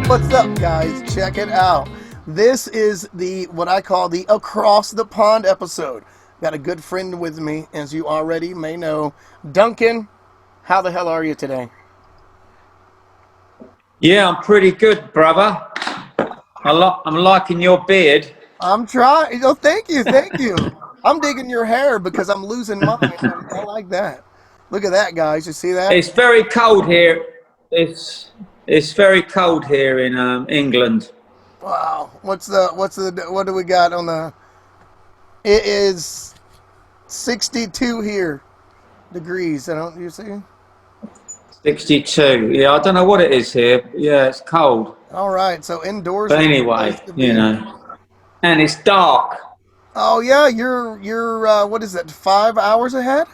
What's up, guys? Check it out. This is what I call the Across the Pond episode. Got a good friend with me, as you already may know. Duncan, how the hell are you today? Yeah, I'm pretty good, brother. I'm liking your beard. I'm trying. Oh, thank you, thank you. I'm digging your hair because I'm losing mine. I like that. Look at that, guys. You see that? It's very cold here. It's very cold here in England. Wow. What do we got on the? It is 62 here degrees. I don't. You see? 62. Yeah, I don't know what it is here. Yeah, it's cold. All right. So indoors. But Is a good anyway, place to you be. know, and it's dark. Oh yeah, you're what is that? 5 hours ahead?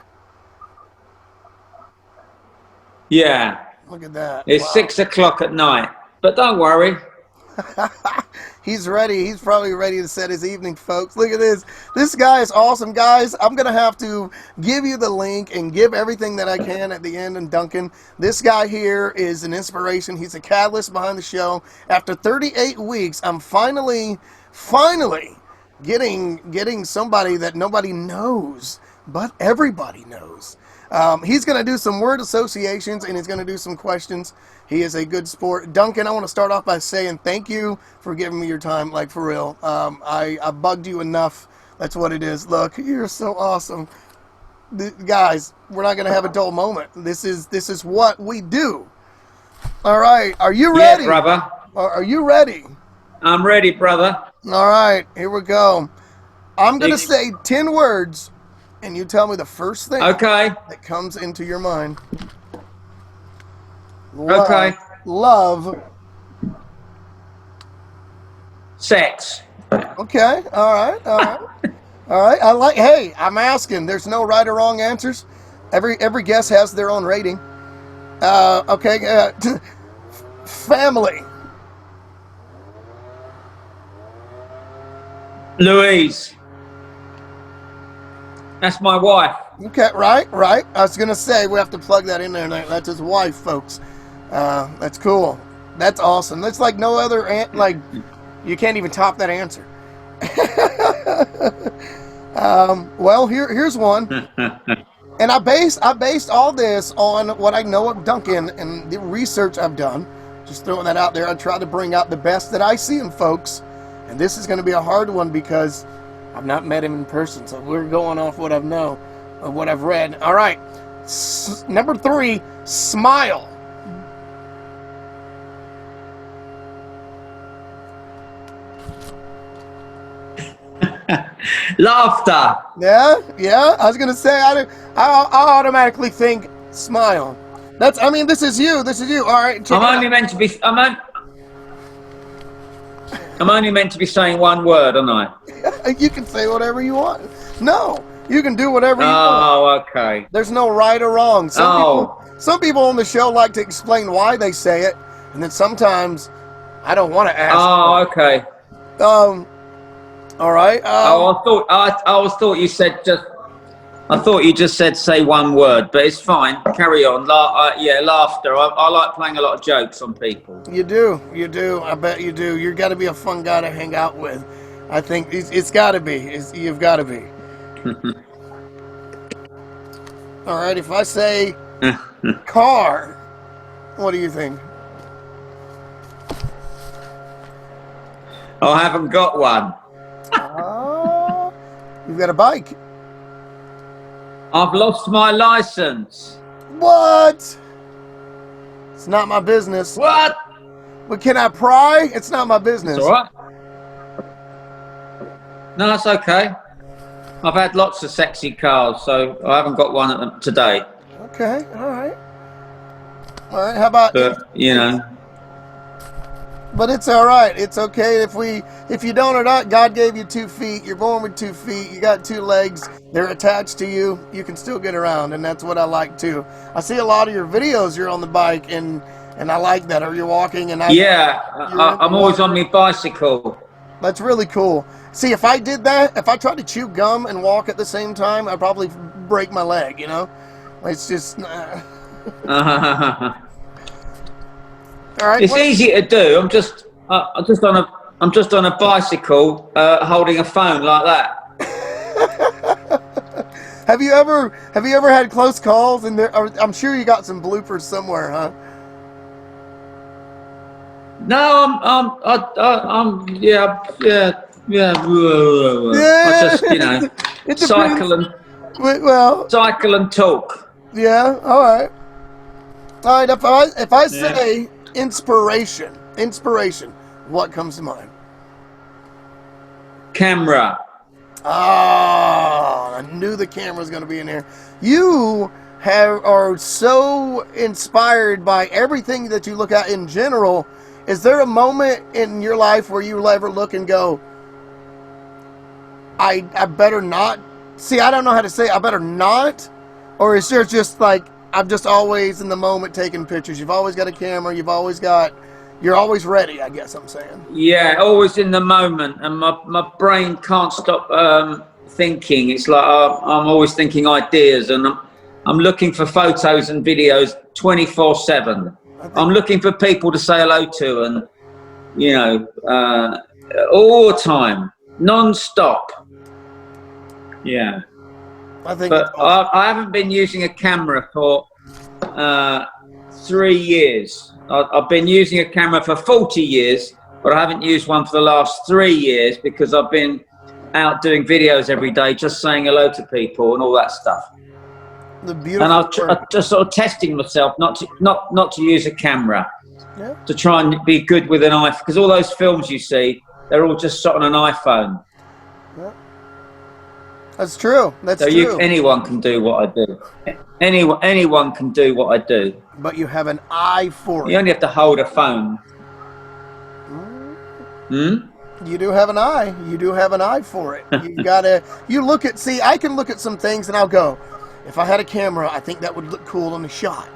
Yeah, Look at that. it's Wow. 6 o'clock at night. But don't worry. He's ready. He's probably ready to set his evening, folks. Look at this. This guy is awesome, guys. I'm going to have to give you the link and give everything that I can at the end. And Duncan, this guy here is an inspiration. He's a catalyst behind the show. After 38 weeks, I'm finally getting somebody that nobody knows, but everybody knows. He's going to do some word associations and he's going to do some questions. He is a good sport. Duncan, I want to start off by saying thank you for giving me your time, like for real. I bugged you enough. That's what it is. Look, you're so awesome. Guys, we're not going to have a dull moment. This is what we do. All right. Are you ready? Yeah, brother. Are you ready? I'm ready, brother. All right. Here we go. I'm going to say 10 words, and you tell me the first thing Okay. that comes into your mind. Love, Okay. love. Sex. Okay. All right. All right. All right. Hey, I'm asking. There's no right or wrong answers. Every guest has their own rating. Okay. Family. Louise. That's my wife. Okay. Right. Right. I was gonna say we have to plug that in there. That's his wife, folks. That's cool. That's awesome. That's like no other like you can't even top that answer. Well, here's one, and I based all this on what I know of Duncan and the research I've done. Just throwing that out there. I try to bring out the best that I see in folks, and this is going to be a hard one because I've not met him in person. So we're going off what I've know, or what I've read. All right, number 3, smile. Laughter. Yeah, yeah. I was gonna say I automatically think smile. I mean, this is you. This is you. All right. I'm only meant to be. I'm only meant to be saying one word, aren't I? You can say whatever you want. No, you can do whatever you want. Oh, okay. There's no right or wrong. Some people on the show like to explain why they say it, and then sometimes I don't want to ask. Oh, okay. All right. I always thought you said just. I thought you just said say one word, but it's fine. Carry on. Yeah, laughter. I like playing a lot of jokes on people. You do. You do. I bet you do. You've got to be a fun guy to hang out with. I think it's got to be. You've got to be. All right. If I say car, what do you think? I haven't got one. You've got a bike. I've lost my license. What? It's not my business. What? But can I pry? It's not my business. It's all right. No, that's okay. I've had lots of sexy cars, so I haven't got one today. Okay, all right. All right, how about... But, you know... But it's all right. It's okay if you don't or not. God gave you 2 feet. You're born with 2 feet. You got 2 legs. They're attached to you. You can still get around, and that's what I like too. I see a lot of your videos. You're on the bike, and I like that. Or you're walking, and I'm always on my bicycle. That's really cool. See, if I did that, if I tried to chew gum and walk at the same time, I'd probably break my leg. You know, it's just. All right. It's easy to do. I'm just on a bicycle, holding a phone like that. Have you ever had close calls? And I'm sure you got some bloopers somewhere, huh? No, yeah. I just, It cycle depends. and Well, talk. yeah. All right. All right. If I Yeah. say inspiration, what comes to mind? Camera. Ah, I knew the camera was going to be in here. You are so inspired by everything that you look at in general. Is there a moment in your life where you ever look and go, I better not? See, I don't know how to say I better not. Or is there just like, I'm just always in the moment taking pictures? You've always got a camera. You're always ready, I guess I'm saying. Yeah, always in the moment, and my brain can't stop thinking. It's like I'm always thinking ideas, and I'm looking for photos and videos 24/7. I'm looking for people to say hello to, and all the time, non-stop. Yeah. But awesome. I haven't been using a camera for 3 years. I've been using a camera for 40 years, but I haven't used one for the last 3 years because I've been out doing videos every day, just saying hello to people and all that stuff. And I'm just sort of testing myself not to use a camera, to try and be good with an iPhone, because all those films you see, they're all just shot on an iPhone. Yeah. That's true. Anyone can do what I do. Anyone can do what I do. But you have an eye for it. You only have to hold a phone. You do have an eye. You do have an eye for it. I can look at some things and I'll go, if I had a camera, I think that would look cool in the shot.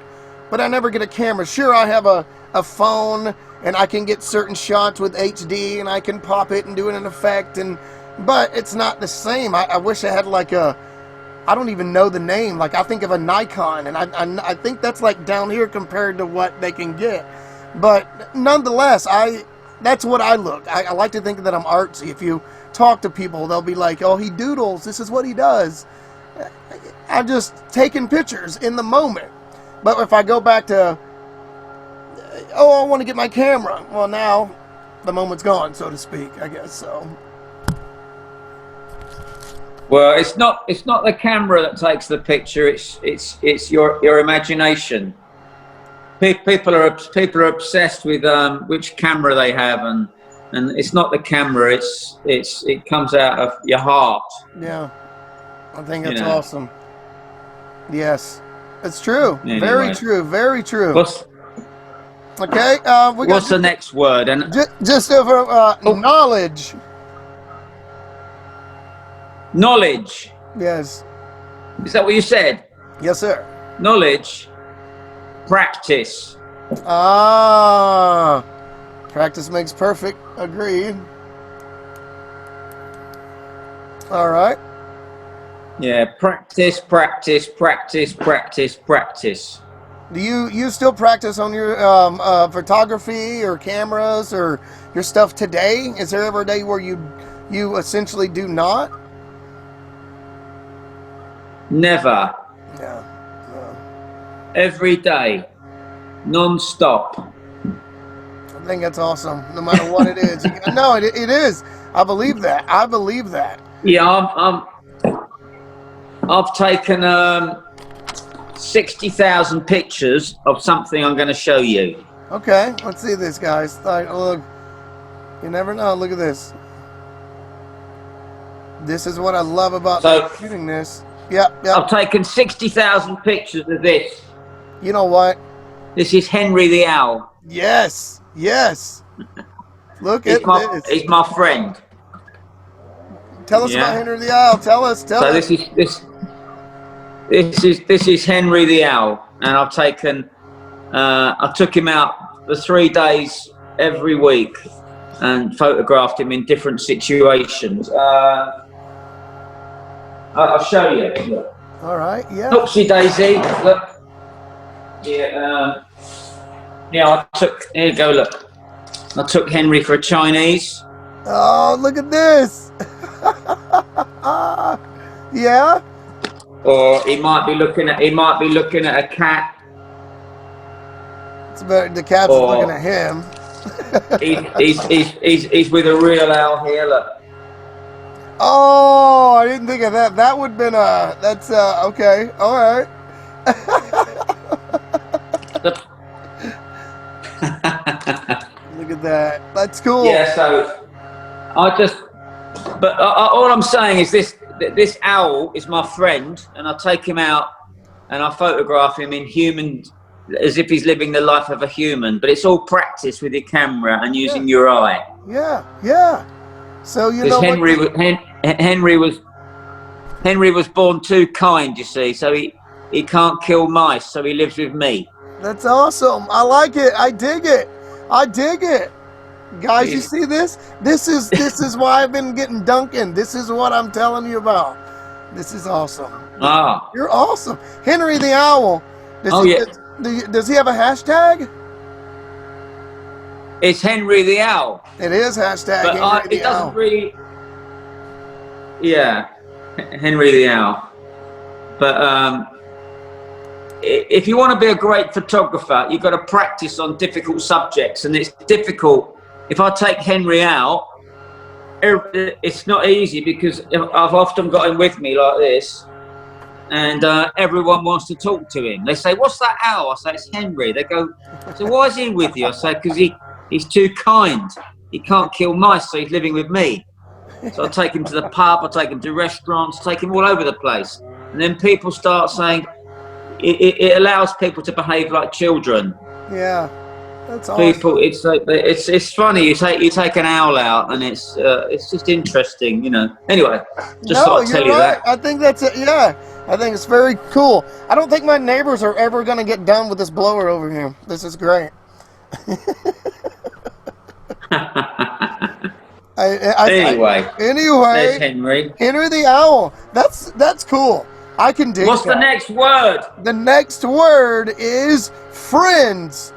But I never get a camera. Sure, I have a phone and I can get certain shots with HD and I can pop it and do an effect, but it's not the same. I wish I had like I don't even know the name. Like I think of a Nikon, and I think that's like down here compared to what they can get. But nonetheless, that's what I look. I like to think that I'm artsy. If you talk to people, they'll be like, oh, he doodles. This is what he does. I'm just taking pictures in the moment. But if I go back to, I want to get my camera. Well, now the moment's gone, so to speak, I guess so. Well, it's not the camera that takes the picture. It's your imagination. People are obsessed with which camera they have, and it's not the camera. It comes out of your heart. Yeah, I think that's awesome. Yes, it's true. Anyway. Very true. Very true. What's the next word? And just over knowledge. Knowledge. Yes. Is that what you said? Yes, sir. Knowledge. Practice. Practice makes perfect. Agreed. All right. Yeah, practice. Do you still practice on your photography or cameras or your stuff today? Is there ever a day where you essentially do not? Never. Yeah. Every day, non-stop. I think that's awesome. No matter what it is. No, it is. I believe that. Yeah, I've taken 60,000 pictures of something I'm going to show you. Okay, let's see this, guys. Look, you never know. Look at this. This is what I love about shooting this. Yep. I've taken 60,000 pictures of this. You know what? This is Henry the Owl. Yes. Look at this. He's my friend. Tell us about Henry the Owl. Tell us. This is Henry the Owl, and I've taken. I took him out for 3 days every week, and photographed him in different situations. I'll show you. Look. All right. Yeah. Oopsie daisy. Look. Yeah. Yeah, here you go, look. I took Henry for a Chinese. Oh, look at this. Yeah. Or he might be looking at a cat. It's better. The cat's is looking at Or him. he's with a real owl here, look. Oh, I didn't think of that. That would have been that's okay. All right. Look at that. That's cool. Yeah, so all I'm saying is this owl is my friend, and I take him out and I photograph him in human, as if he's living the life of a human. But it's all practice with your camera and using your eye. Yeah, yeah. So you know Henry was born too kind, you see, so he can't kill mice, so he lives with me. That's awesome. I like it. I dig it. I dig it. Guys, you see this? This is why I've been getting Duncan. This is what I'm telling you about. This is awesome. Ah. You're awesome. Henry the Owl. Does he have a hashtag? It's Henry the Owl. It is hashtag but Henry the it doesn't Owl. really. Yeah, Henry the Owl. But if you want to be a great photographer, you've got to practice on difficult subjects, and it's difficult. If I take Henry out, it's not easy because I've often got him with me like this, and everyone wants to talk to him. They say, "What's that owl?" I say, "It's Henry." They go, "So why is he with you?" I say, "Because he's too kind. He can't kill mice, so he's living with me." So I take him to the pub, I take him to restaurants, take him all over the place, and then people start saying it allows people to behave like children. Yeah. That's awesome. People, it's funny. You take an owl out, and it's just interesting, you know. Anyway, just thought I'd tell you that. I think that's it. Yeah, I think it's very cool. I don't think my neighbors are ever gonna get done with this blower over here. This is great. Anyway, there's Henry. Henry the Owl. That's cool. I can dig. What's the next word? The next word is friends.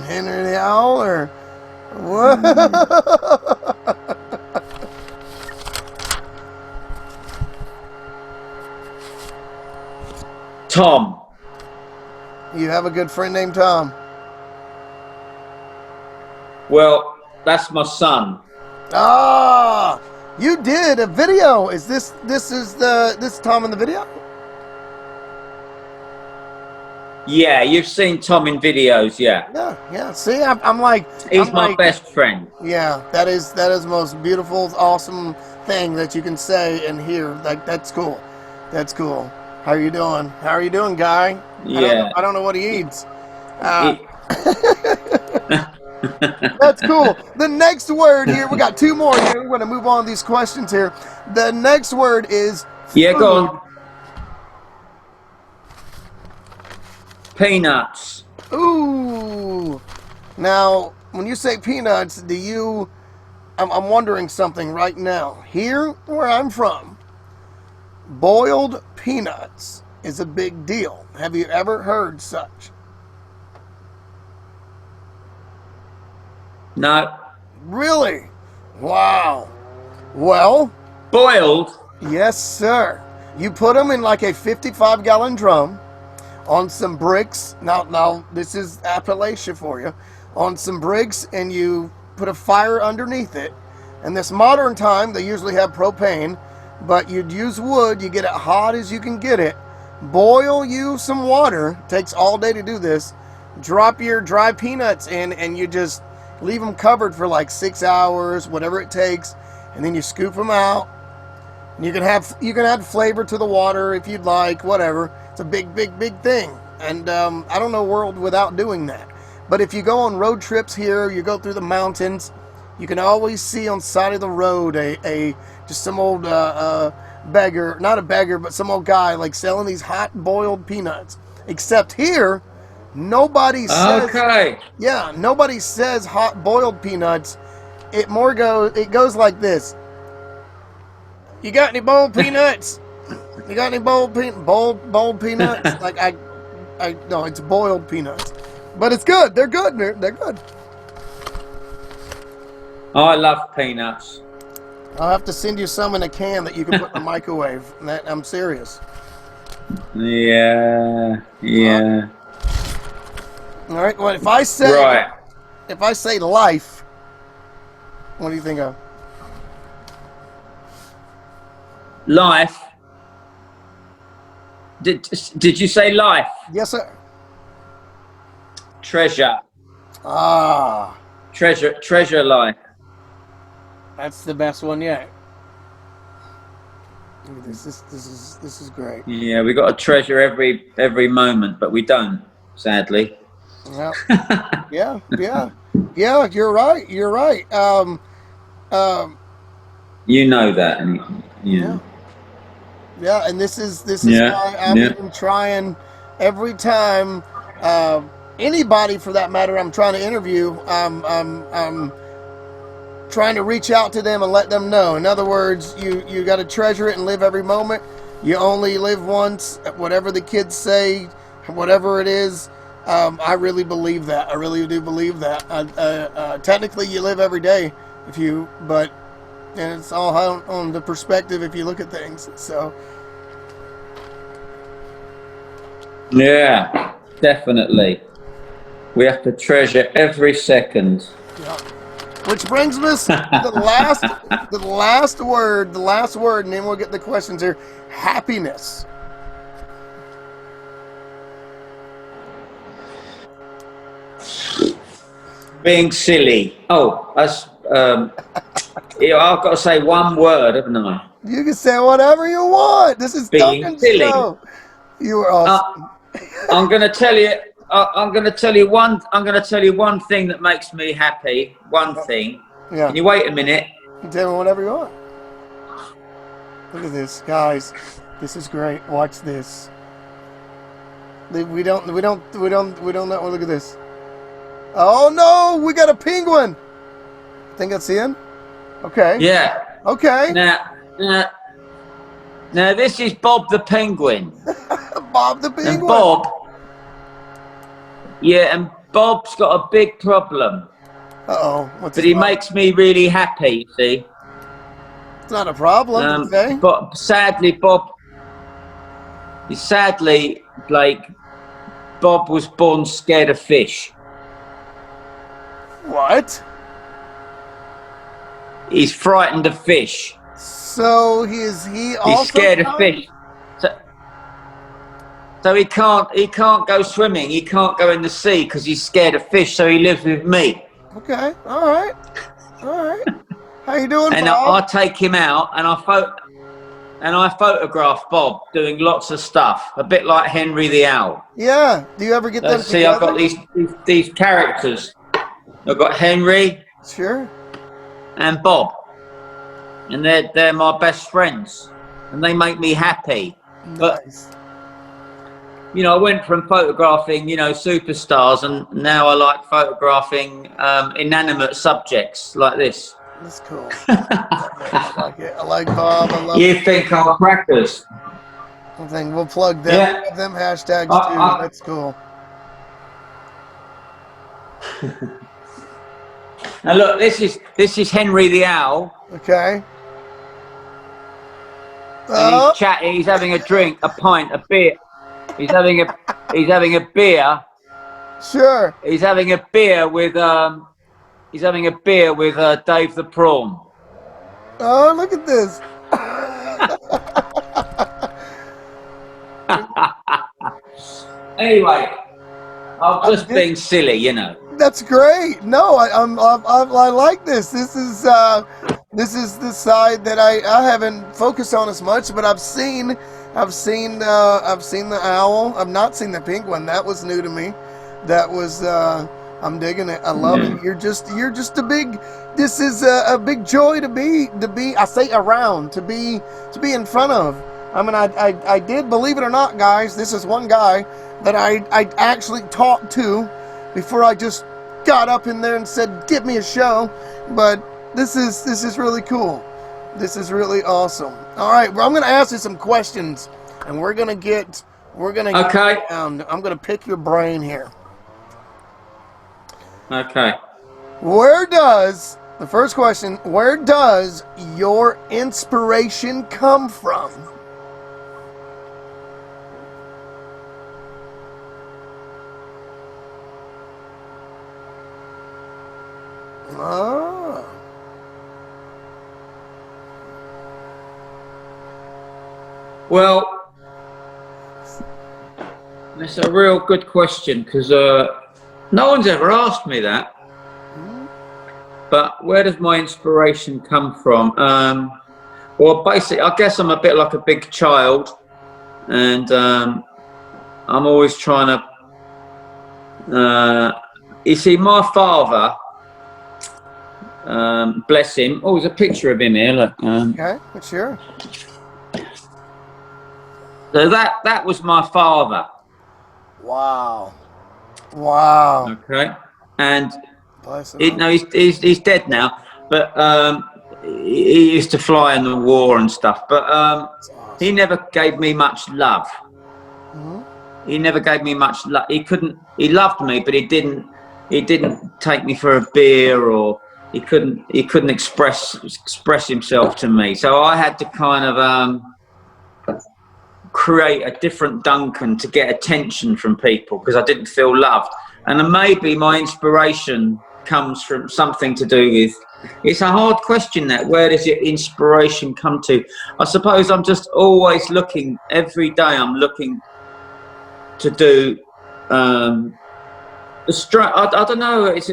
Henry the Owl, or what? Tom. You have a good friend named Tom? Well, that's my son. Ah, you did a video. Is this Tom in the video? Yeah, you've seen Tom in videos, yeah. Yeah. See, I'm like, he's my best friend. Yeah, that is the most beautiful, awesome thing that you can say and hear. Like, that's cool. That's cool. How are you doing? How are you doing, guy? Yeah. I don't know what he eats. That's cool. The next word here, we got two more here. We're going to move on to these questions here. The next word is food. Yeah, go on. Peanuts. Ooh. Now, when you say peanuts, I'm wondering something right now. Here, where I'm from, boiled peanuts is a big deal. Have you ever heard such? No. Really? Wow. Well, boiled? Yes, sir. You put them in like a 55-gallon drum on some bricks. Now, this is Appalachia for you. On some bricks, and you put a fire underneath it. In this modern time, they usually have propane, but you'd use wood. You get it hot as you can get it. Boil you some water. Takes all day to do this. Drop your dry peanuts in, and you just leave them covered for like 6 hours, whatever it takes, and then you scoop them out. And you can add flavor to the water if you'd like, whatever. It's a big thing, and I don't know a world without doing that. But if you go on road trips here, you go through the mountains, you can always see on the side of the road just some old beggar, not a beggar, but some old guy like selling these hot boiled peanuts. Except here, nobody says. Okay. Yeah, nobody says hot boiled peanuts. It goes like this. You got any boiled peanuts? You got any boiled peanuts? Like no, it's boiled peanuts, but it's good. They're good. They're good. I love peanuts. I'll have to send you some in a can that you can put in the microwave. I'm serious. Yeah, yeah. All right. Well, if I say life, what do you think of? Life. Did you say life? Yes, sir. Treasure. Ah, Treasure life. that's the best one yet. This is great. Yeah, we got to treasure every moment, but we don't, sadly. Yeah, yeah, yeah, yeah. You're right. You're right. You know that, and Yeah, yeah. And this is yeah, why I'm yeah. even trying every time. Anybody for that matter, I'm trying to interview. I'm trying to reach out to them and let them know. In other words, you got to treasure it and live every moment. You only live once. Whatever the kids say, whatever it is, I really believe that. I really do believe that. Technically, you live every day, but and it's all on the perspective if you look at things. So Yeah, definitely. We have to treasure every second. yeah. Which brings us to the last word, and then we'll get the questions here. Happiness. Being silly. Oh, that's I've got to say one word, haven't I? You can say whatever you want. This is Being Duncan's silly. show. You are awesome. I'm going to tell you. I'm going to tell you one. I'm going to tell you one thing that makes me happy. One thing. Yeah. Can you wait a minute? You can tell me whatever you want. Look at this, guys. This is great. Watch this. We don't know. Look at this. Oh no, we got a penguin. Think that's in? Okay. Yeah. Okay. Now, this is Bob the Penguin. Bob the penguin. And Bob. Yeah, and Bob's got a big problem. Uh-oh. But he makes me really happy, you see. It's not a problem, okay? But sadly, Blake, Bob was born scared of fish. What? He's frightened of fish. So he's scared of fish. So he can't go swimming. He can't go in the sea because he's scared of fish. So he lives with me. Okay. All right. How you doing, and Bob? I take him out and I photograph Bob doing lots of stuff, a bit like Henry the Owl. Yeah. Do you ever get them See, together? I've got these characters. I've got Henry. Sure. And Bob. And they're my best friends. And they make me happy. Nice. But I went from photographing, superstars, and now I like photographing inanimate subjects like this. That's cool. I like it. I like Bob. I love You think I'm crackers? I think we'll plug them, them hashtags too. That's cool. Now look, this is Henry the Owl. Okay. And he's chatting. He's having a drink, a pint, a beer. He's having a beer. Sure. He's having a beer with Dave the Prawn. Oh, look at this. Anyway, I'm just being silly, That's great. No, I like this. This is the side that I haven't focused on as much, but I've seen the owl. I've not seen the penguin. That was new to me. That was I'm digging it. I love it. You're just a big. This is a big joy to be. I say around to be in front of. I mean, I did, believe it or not, guys. This is one guy that I actually talked to before I just got up in there and said, "Give me a show." But this is really cool. This is really awesome. All right, well, I'm going to ask you some questions, and we're going to get Okay. down. I'm going to pick your brain here. Okay. The first question, where does your inspiration come from? Ah. Well, that's a real good question because no one's ever asked me that. But where does my inspiration come from? Well, basically, I guess I'm a bit like a big child, and I'm always trying to. You see, my father, bless him. Oh, there's a picture of him here. Look. Okay, sure. So that was my father. Wow. Wow. Okay, and Bless him. he's dead now, but he used to fly in the war and stuff. But Awesome. he never gave me much love. Mm-hmm. He never gave me much love. He loved me, but he didn't take me for a beer, or he couldn't express himself to me. So I had to kind of create a different Duncan to get attention from people because I didn't feel loved. And then maybe my inspiration comes from something to do with, it's a hard question that, where does your inspiration come to? I suppose I'm just always looking, every day I'm looking to do, I don't know, it's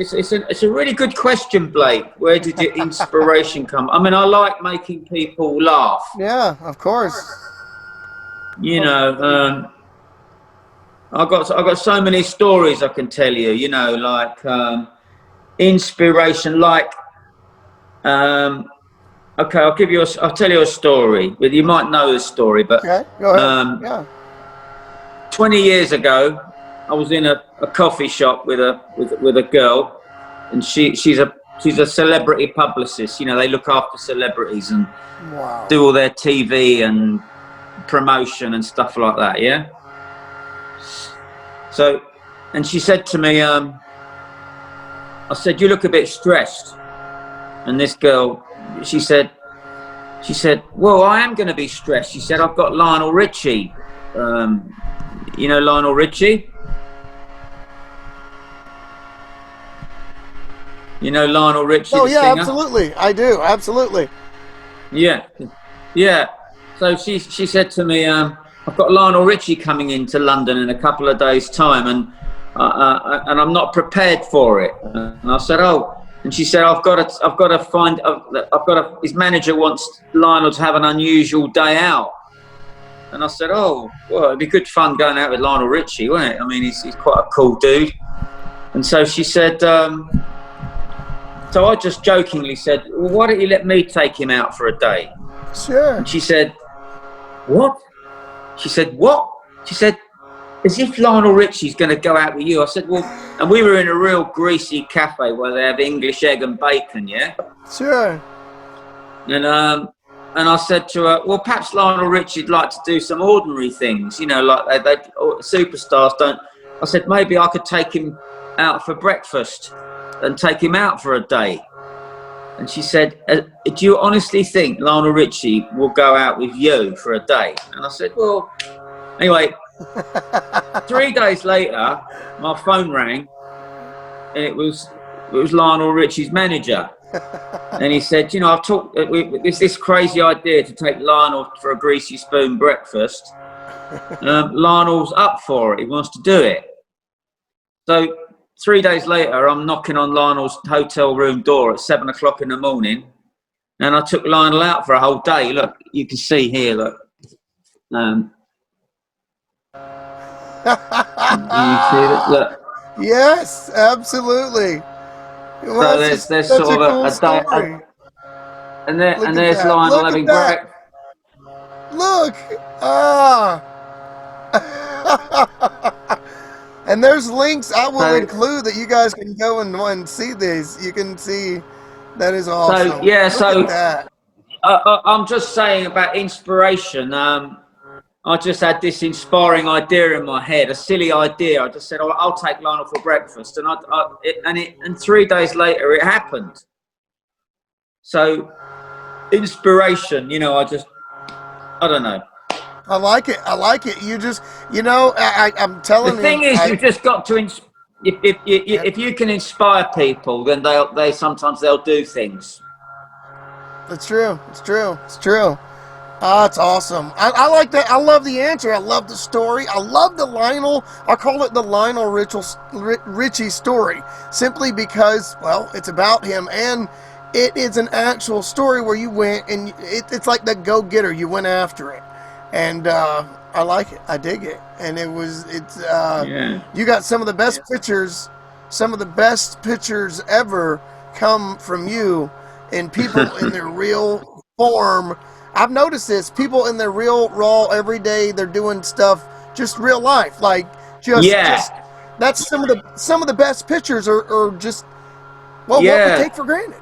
a really good question, Blake. Where did your inspiration come? I mean, I like making people laugh. Yeah, of course. You know, I've got so many stories I can tell you. You know, like inspiration. Like, okay, I'll tell you a story. But you might know this story. But Okay, go ahead. Yeah. 20 years ago, I was in a coffee shop with a girl, and she's a celebrity publicist. You know, they look after celebrities and Wow. do all their TV and promotion and stuff like that. Yeah. So, and she said to me, I said, "You look a bit stressed." And this girl, she said, "Well, I am going to be stressed." She said, "I've got Lionel Richie. You know Lionel Richie? You know Lionel Richie, Oh, the yeah, singer?" absolutely. I do. Absolutely. Yeah, yeah. So she said to me, "I've got Lionel Richie coming into London in a couple of days' time, and I'm not prepared for it." And I said, "Oh," and she said, "I've got to. His manager wants Lionel to have an unusual day out." And I said, "Oh, well, it'd be good fun going out with Lionel Richie, wouldn't it? I mean, he's quite a cool dude." And so she said, so I just jokingly said, "Well, why don't you let me take him out for a day?" Sure. And she said, "What?" She said, "What?" She said, "As if Lionel Richie's going to go out with you." I said, "Well," and we were in a real greasy cafe where they have English egg and bacon, yeah? Sure. And I said to her, "Well, perhaps Lionel Richie'd like to do some ordinary things, you know, like they superstars don't." I said, "Maybe I could take him out for breakfast and take him out for a day." And she said, "Do you honestly think Lionel Richie will go out with you for a day?" And I said, "Well," anyway, 3 days later, my phone rang, and it was Lionel Richie's manager. And he said, "You know, I've talked. There's this crazy idea to take Lionel for a greasy spoon breakfast. Lionel's up for it. He wants to do it." So 3 days later, I'm knocking on Lionel's hotel room door at 7 o'clock in the morning, and I took Lionel out for a whole day. Look, you can see here. Look. You see that? Look. Yes, absolutely. Well, So that's there's such sort a of cool a day, story. and Look at there's that. Lionel Look having at that. breakfast. Look. Ah. And there's links I will include that you guys can go and see these. You can see that is awesome. So yeah, Look at that. I'm just saying about inspiration. I just had this inspiring idea in my head, a silly idea. I just said, I'll take Lionel for breakfast, and 3 days later it happened. So inspiration, you know, I don't know. I like it. I like it. You just, you know, I'm The telling thing you, is, you just got to if you can inspire people, then they sometimes they'll do things. it's true. It's true. It's true. Ah, it's awesome. I like that. I love the answer. I love the story. I love the Lionel. I call it the Lionel Richie story, simply because, well, it's about him, and it is an actual story where you went and it's like the go-getter. You went after it, and I like it. I dig it, and Yeah. you got some of the best pictures. Some of the best pictures ever come from you, and people in their real form. I've noticed this. People in their real, raw, everyday, they're doing stuff, just real life. Like just Yeah. that's some of the best pictures are just well what we Yeah. take for granted.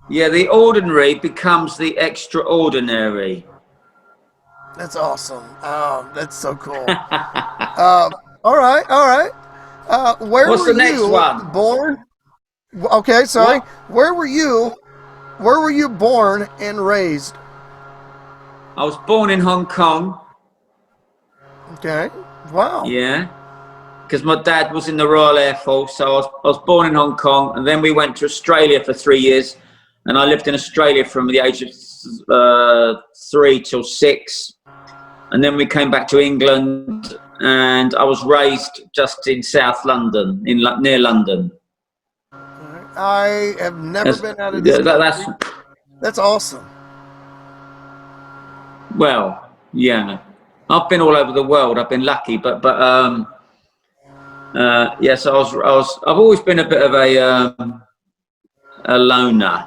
Yeah. The ordinary becomes the extraordinary. That's awesome. That's so cool. All right, all right. Where What's were the next you one? born? Okay, sorry. What? Where were you? Where were you born and raised? I was born in Hong Kong. Okay. Wow. Yeah. Because my dad was in the Royal Air Force, so I was born in Hong Kong, and then we went to Australia for 3 years, and I lived in Australia from the age of 3 till 6, and then we came back to England, and I was raised just in South London, near London. I have never That's, been out of this that's country. That's awesome. well, yeah. I've been all over the world. I've been lucky, but yes, I've always been a bit of a loner.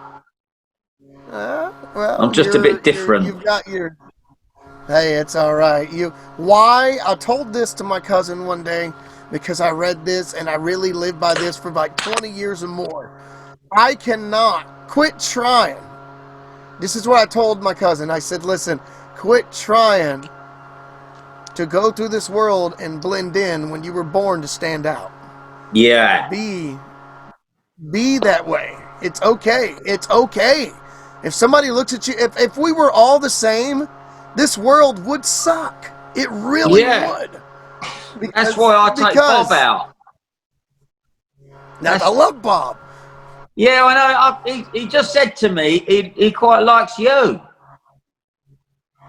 I'm Well, just a bit different. you've got your. Hey, it's all right. Why? I told this to my cousin one day because I read this and I really lived by this for like 20 years or more. I cannot quit trying. This is what I told my cousin. I said, listen, quit trying to go through this world and blend in when you were born to stand out. Yeah. Be that way. It's okay. It's okay. If somebody looks at you, if we were all the same, this world would suck. It really Yeah. would. That's why I take Bob out. Now, I love Bob. Yeah, I know. He just said to me he quite likes you.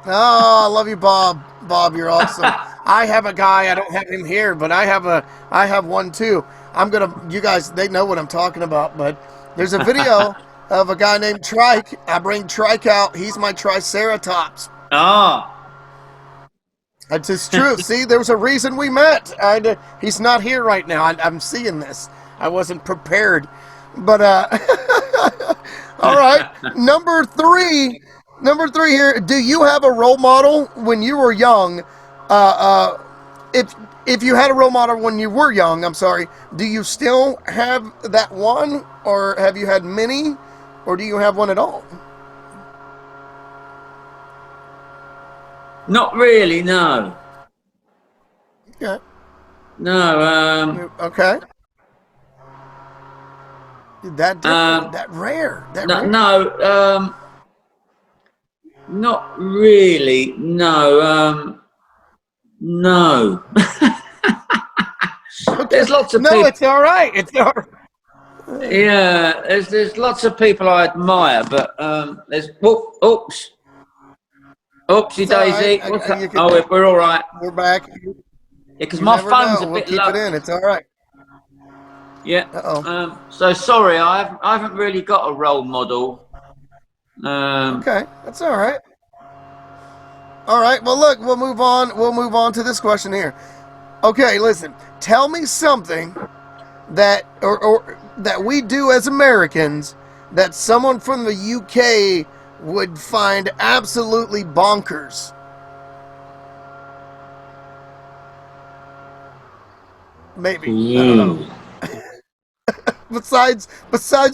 Oh, I love you, Bob. Bob, you're awesome. I have a guy. I don't have him here, but I have one too. You guys, they know what I'm talking about. But there's a video of a guy named Trike. I bring Trike out. He's my Triceratops. Ah. That's just true. See, there was a reason we met. He's not here right now. I'm seeing this. I wasn't prepared. But all right. Number three here. Do you have a role model when you were young? If you had a role model when you were young, I'm sorry. Do you still have that one, or have you had many, or do you have one at all? Not really, no. Okay. No. Okay. That different. That rare. That rare. No. Not really. No. No. Okay. There's lots of no, people. it's all right. It's all right. Yeah, there's lots of people I admire, but there's oops, oopsie daisy. Right. What's that? Oh, we're all right. We're back. Yeah, because You my never phone's know. a We'll bit keep low. it in. It's all right. Yeah. Uh-oh. So sorry, I haven't really got a role model. Okay, that's all right. All right. Well, look, we'll move on. We'll move on to this question here. Okay, listen. Tell me something that or that we do as Americans that someone from the UK would find absolutely bonkers. Maybe. I don't know. Besides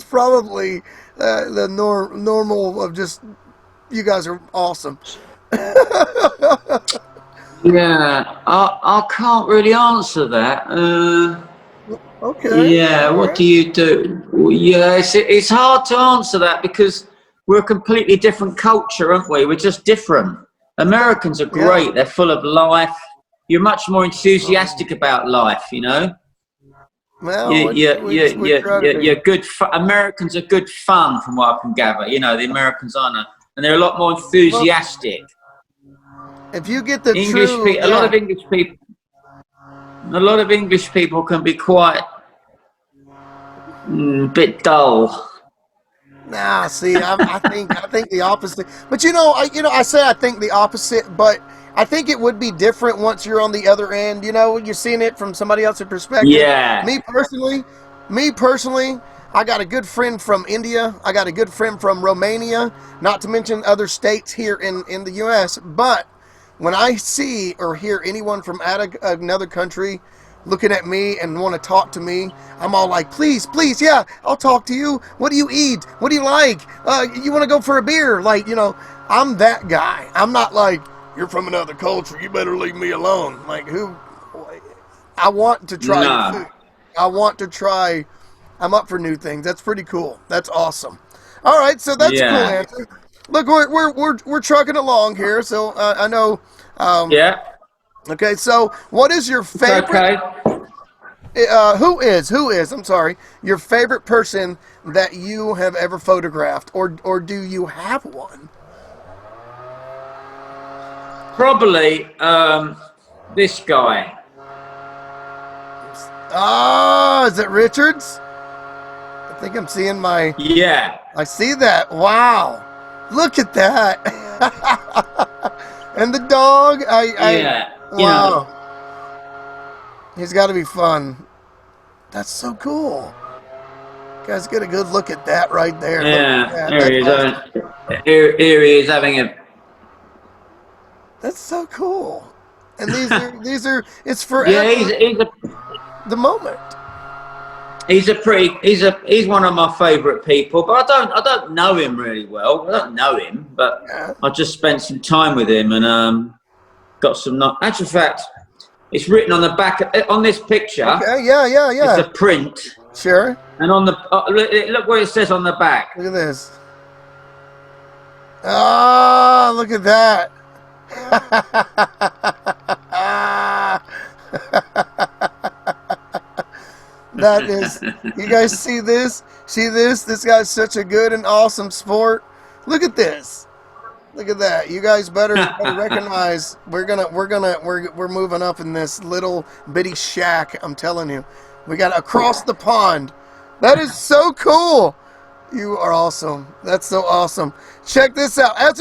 probably the normal of just You guys are awesome. Yeah, I can't really answer that. Okay. Yeah, All what right. do you do? Yeah, it's hard to answer that because we're a completely different culture, aren't we? We're just different. Americans are Yeah. great. They're full of life. You're much more enthusiastic about life, you know? Well, we try to be. You're good. Americans are good fun, from what I can gather. You know, the Americans aren't, and they're a lot more Well, enthusiastic. if you get the English true, people, yeah. a lot of English people can be quite bit dull. Nah, see, I think the opposite. But I say I think the opposite, but I think it would be different once you're on the other end. You know, you're seeing it from somebody else's perspective. Yeah, Me personally, me personally, I got a good friend from India. I got a good friend from Romania. Not to mention other states here in the U.S. But when I see or hear anyone from another country looking at me and want to talk to me, I'm all like, please, please, yeah, I'll talk to you. What do you eat? What do you like? You want to go for a beer? Like, I'm that guy. I'm not like, you're from another culture, you better leave me alone. Like, who? I want to try your no, food. I want to try. I'm up for new things. That's pretty cool. That's awesome. All right, so that's a cool yeah, answer. Look, we're trucking along here. So I know. Um, yeah. okay, so what is your It's favorite? okay. Who is? I'm sorry. Your favorite person that you have ever photographed, or do you have one? Probably this guy. Ah, is it Richards? I think I'm seeing my. Yeah, I see that. Wow, look at that. And the dog. yeah. You know, Wow. He's got to be fun. That's so cool. You guys get a good look at that right there. Look at yeah. that. There That's he is. awesome. Here he is having a. That's so cool. And these are it's Yeah, forever he's a the moment. he's one of my favourite people, but I don't know him really well. I don't know him, but Yeah. I just spent some time with him and got some. Actual fact, it's written on the back on this picture. Okay. Yeah. Yeah. It's Yeah. a print, Sure. and on the look what it says on the back. Look at this. Ah, look at that. That is. You guys see this? See this? This guy's such a good and awesome sport. Look at this. Look at that. You guys better recognize we're moving up in this little bitty shack, I'm telling you. We got across the pond. That is so cool. You are awesome. That's so awesome. Check this out. As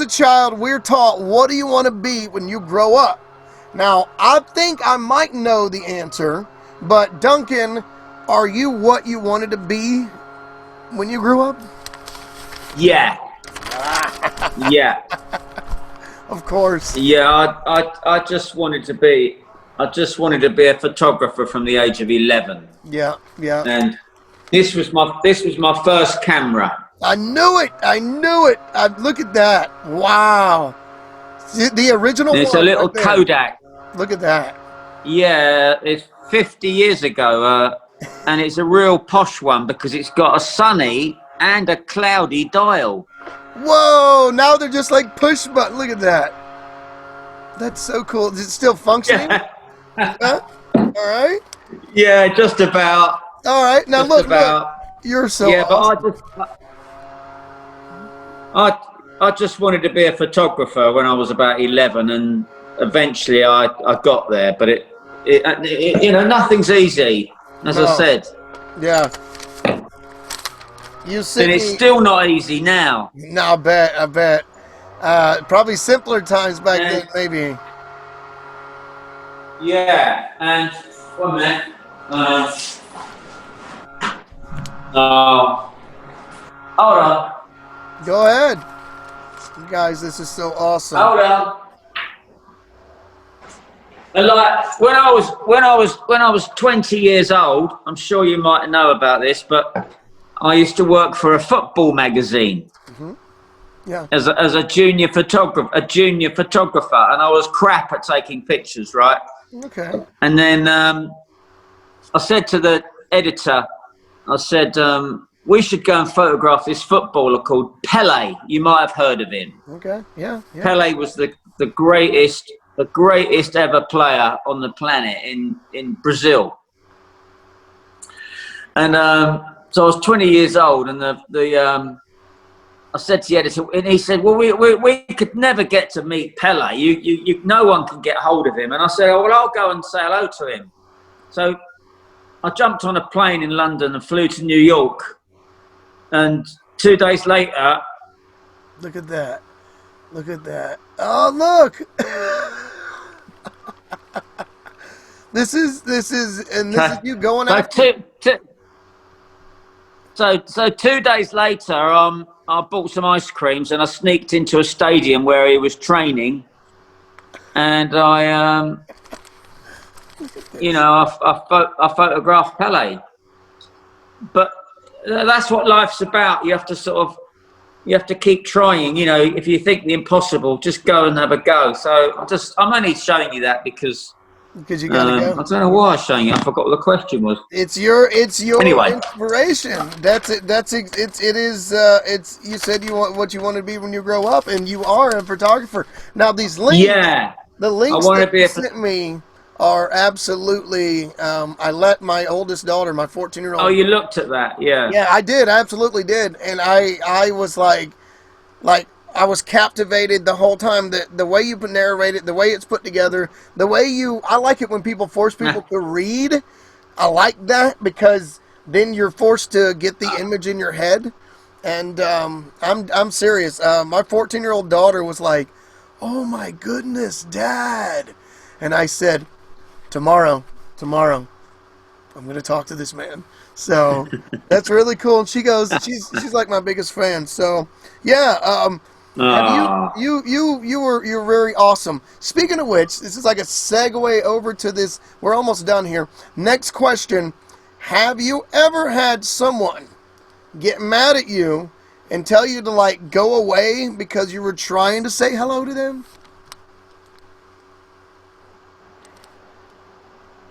a child, we're taught, what do you want to be when you grow up? Now, I think I might know the answer, but Duncan, are you what you wanted to be when you grew up? Yeah, yeah, Of course. yeah. I just wanted to be. I just wanted to be a photographer from the age of 11, Yeah, yeah. and this was my first camera. I knew it. I knew it. Look at that. Wow. The original And it's a one little right there. Kodak. Look at that. Yeah, it's 50 years ago, and it's a real posh one because it's got a sunny and a cloudy dial. Whoa. Now they're just like push button. Look at that. That's so cool. Is it still functioning? Huh? All right. Yeah, just about. All right. Now Just look. about. You're so Yeah, awesome. but I just wanted to be a photographer when I was about 11, and eventually I got there. But nothing's easy, as I No. said, Yeah. You and sent it's me. still not easy now. No, I bet. I bet. Probably simpler times back And then, maybe. yeah, and 1 minute. Oh, hold on, Go ahead. You guys, this is so awesome. hold on. And like when I was 20 years old, I'm sure you might know about this, but I used to work for a football magazine. Yeah. as a junior photographer, and I was crap at taking pictures, right? Okay. And then I said to the editor, I said, we should go and photograph this footballer called Pele. You might have heard of him. Okay. Yeah. Yeah. Pele was the greatest ever player on the planet in Brazil. And so I was 20 years old, and I said to the editor, and he said, well, we could never get to meet Pele. No one can get hold of him. And I said, oh, well, I'll go and say hello to him. So I jumped on a plane in London and flew to New York. And 2 days later... Look at that. Look at that. Oh, look. This is you going after. So 2 days later, I bought some ice creams and I sneaked into a stadium where he was training, and I photographed Pele. But that's what life's about. You have to keep trying. You know, if you think the impossible, just go and have a go. So I'm only showing you that because you gotta go. I don't know why I was showing you. I forgot what the question was. It's your anyway. Inspiration. That's it. It is. It's. You said you want what you want to be when you grow up, and you are a photographer. Now these links. Yeah. The links that you sent me are absolutely. I let my oldest daughter, my 14-year-old. Oh, you looked at that? Yeah. Yeah, I did. I absolutely did, and I was like I was captivated the whole time. The way you narrate it, the way it's put together, the way I like it when people force people to read. I like that because then you're forced to get the image in your head. And I'm serious. My 14-year-old daughter was like, "Oh my goodness, Dad!" And I said, "Tomorrow, I'm going to talk to this man." So that's really cool. And she goes, she's like my biggest fan. So yeah. You're very awesome. Speaking of which, this is like a segue over to this. We're almost done here. Next question. Have you ever had someone get mad at you and tell you to like go away because you were trying to say hello to them?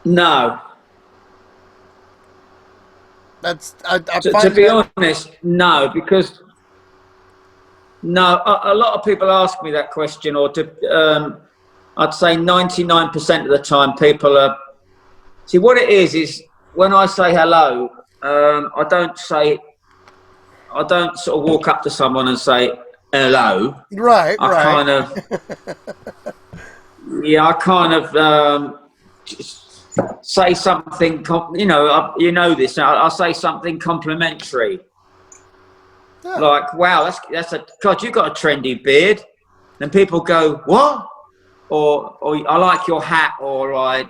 No. To be honest, no, because no, a lot of people ask me that question, or I'd say 99% of the time people are. See, what it is when I say hello, I don't sort of walk up to someone and say hello. Right. I kind of say something. You know this. I'll say something complimentary. Yeah. Like, wow, that's God, you got a trendy beard. Then people go, what? Or I like your hat, or I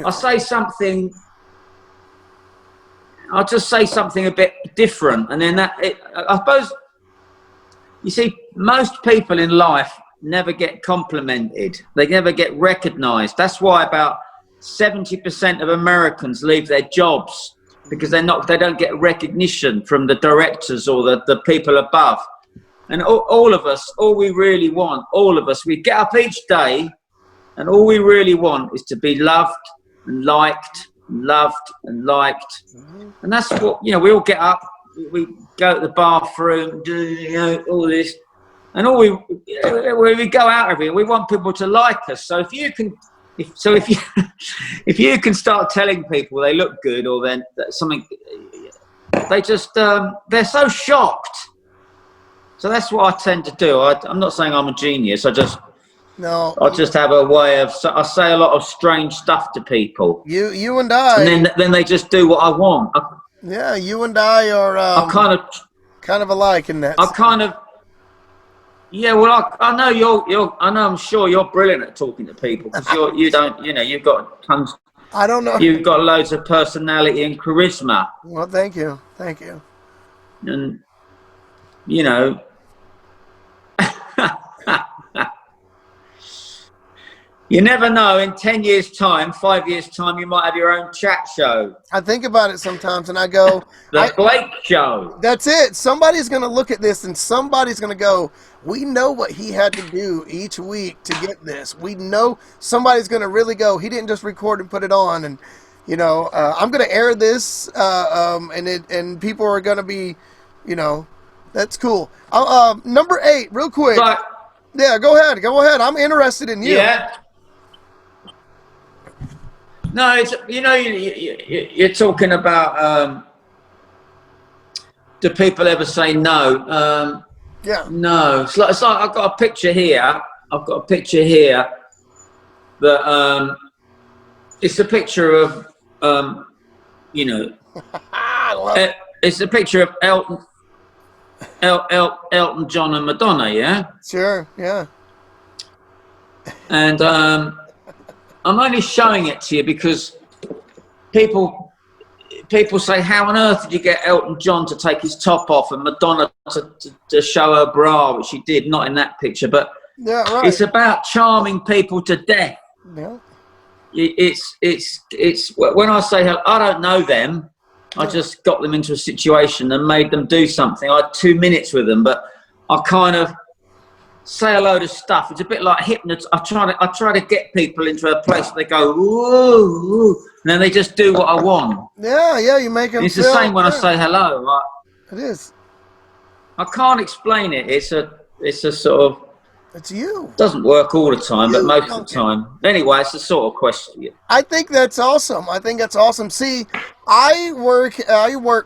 say something. I'll just say something a bit different, and then I suppose, you see, most people in life never get complimented. They never get recognized. That's why about 70% of Americans leave their jobs, because they don't get recognition from the directors or the people above. And all of us, all we really want, we get up each day, and all we really want is to be loved and liked, and and that's what, we all get up, we go to the bathroom, do all this, and when we go out every day, we want people to like us. So if you can start telling people they look good, or then something, they just they're so shocked. So that's what I tend to do. I'm not saying I'm a genius. I just have a way of. I say a lot of strange stuff to people. You and I. And then they just do what I want. Yeah, you and I are kind of alike in that. Yeah, well, I know I'm sure you're brilliant at talking to people, because you've got tons. I don't know. You've got loads of personality and charisma. Well, thank you. And You never know. In 10 years' time, 5 years' time, you might have your own chat show. I think about it sometimes, and I go, The Blake Show. That's it. Somebody's going to look at this, and somebody's going to go, we know what he had to do each week to get this. We know somebody's going to really go, he didn't just record and put it on. And, you know, I'm going to air this, and people are going to be, you know, that's cool. Number 8, real quick. But, yeah, go ahead. Go ahead. I'm interested in you. yeah. No, it's, you know, you're talking about, do people ever say no? Yeah. No. It's like I've got a picture here. I've got a picture here that it's a picture of, you know, I love it. it's a picture of Elton John and Madonna, yeah? Sure, yeah. And I'm only showing it to you because people say, how on earth did you get Elton John to take his top off and Madonna to show her bra, which she did, not in that picture, but yeah, right. It's about charming people to death. Yeah. It's when I say, I don't know them, I just got them into a situation and made them do something. I had 2 minutes with them, but I kind of say a load of stuff. It's a bit like hypnotism. I try to get people into a place where they go, ooh, ooh, and then they just do what I want. Yeah, you make them. It's the same when I say hello. It is. I can't explain it. It's a sort of. It's you. Doesn't work all the time, but most of the time. Anyway, it's the sort of question. I think that's awesome. See, I work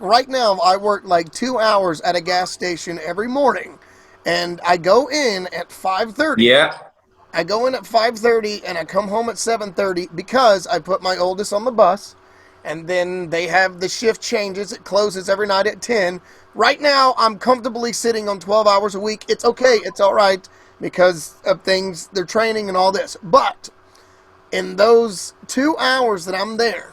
right now. I work like 2 hours at a gas station every morning, and I go in at 5:30. Yeah. I go in at 5:30 and I come home at 7:30 because I put my oldest on the bus, and then they have the shift changes. It closes every night at 10. Right now, I'm comfortably sitting on 12 hours a week. It's okay. It's all right because of things, their training and all this. But in those 2 hours that I'm there,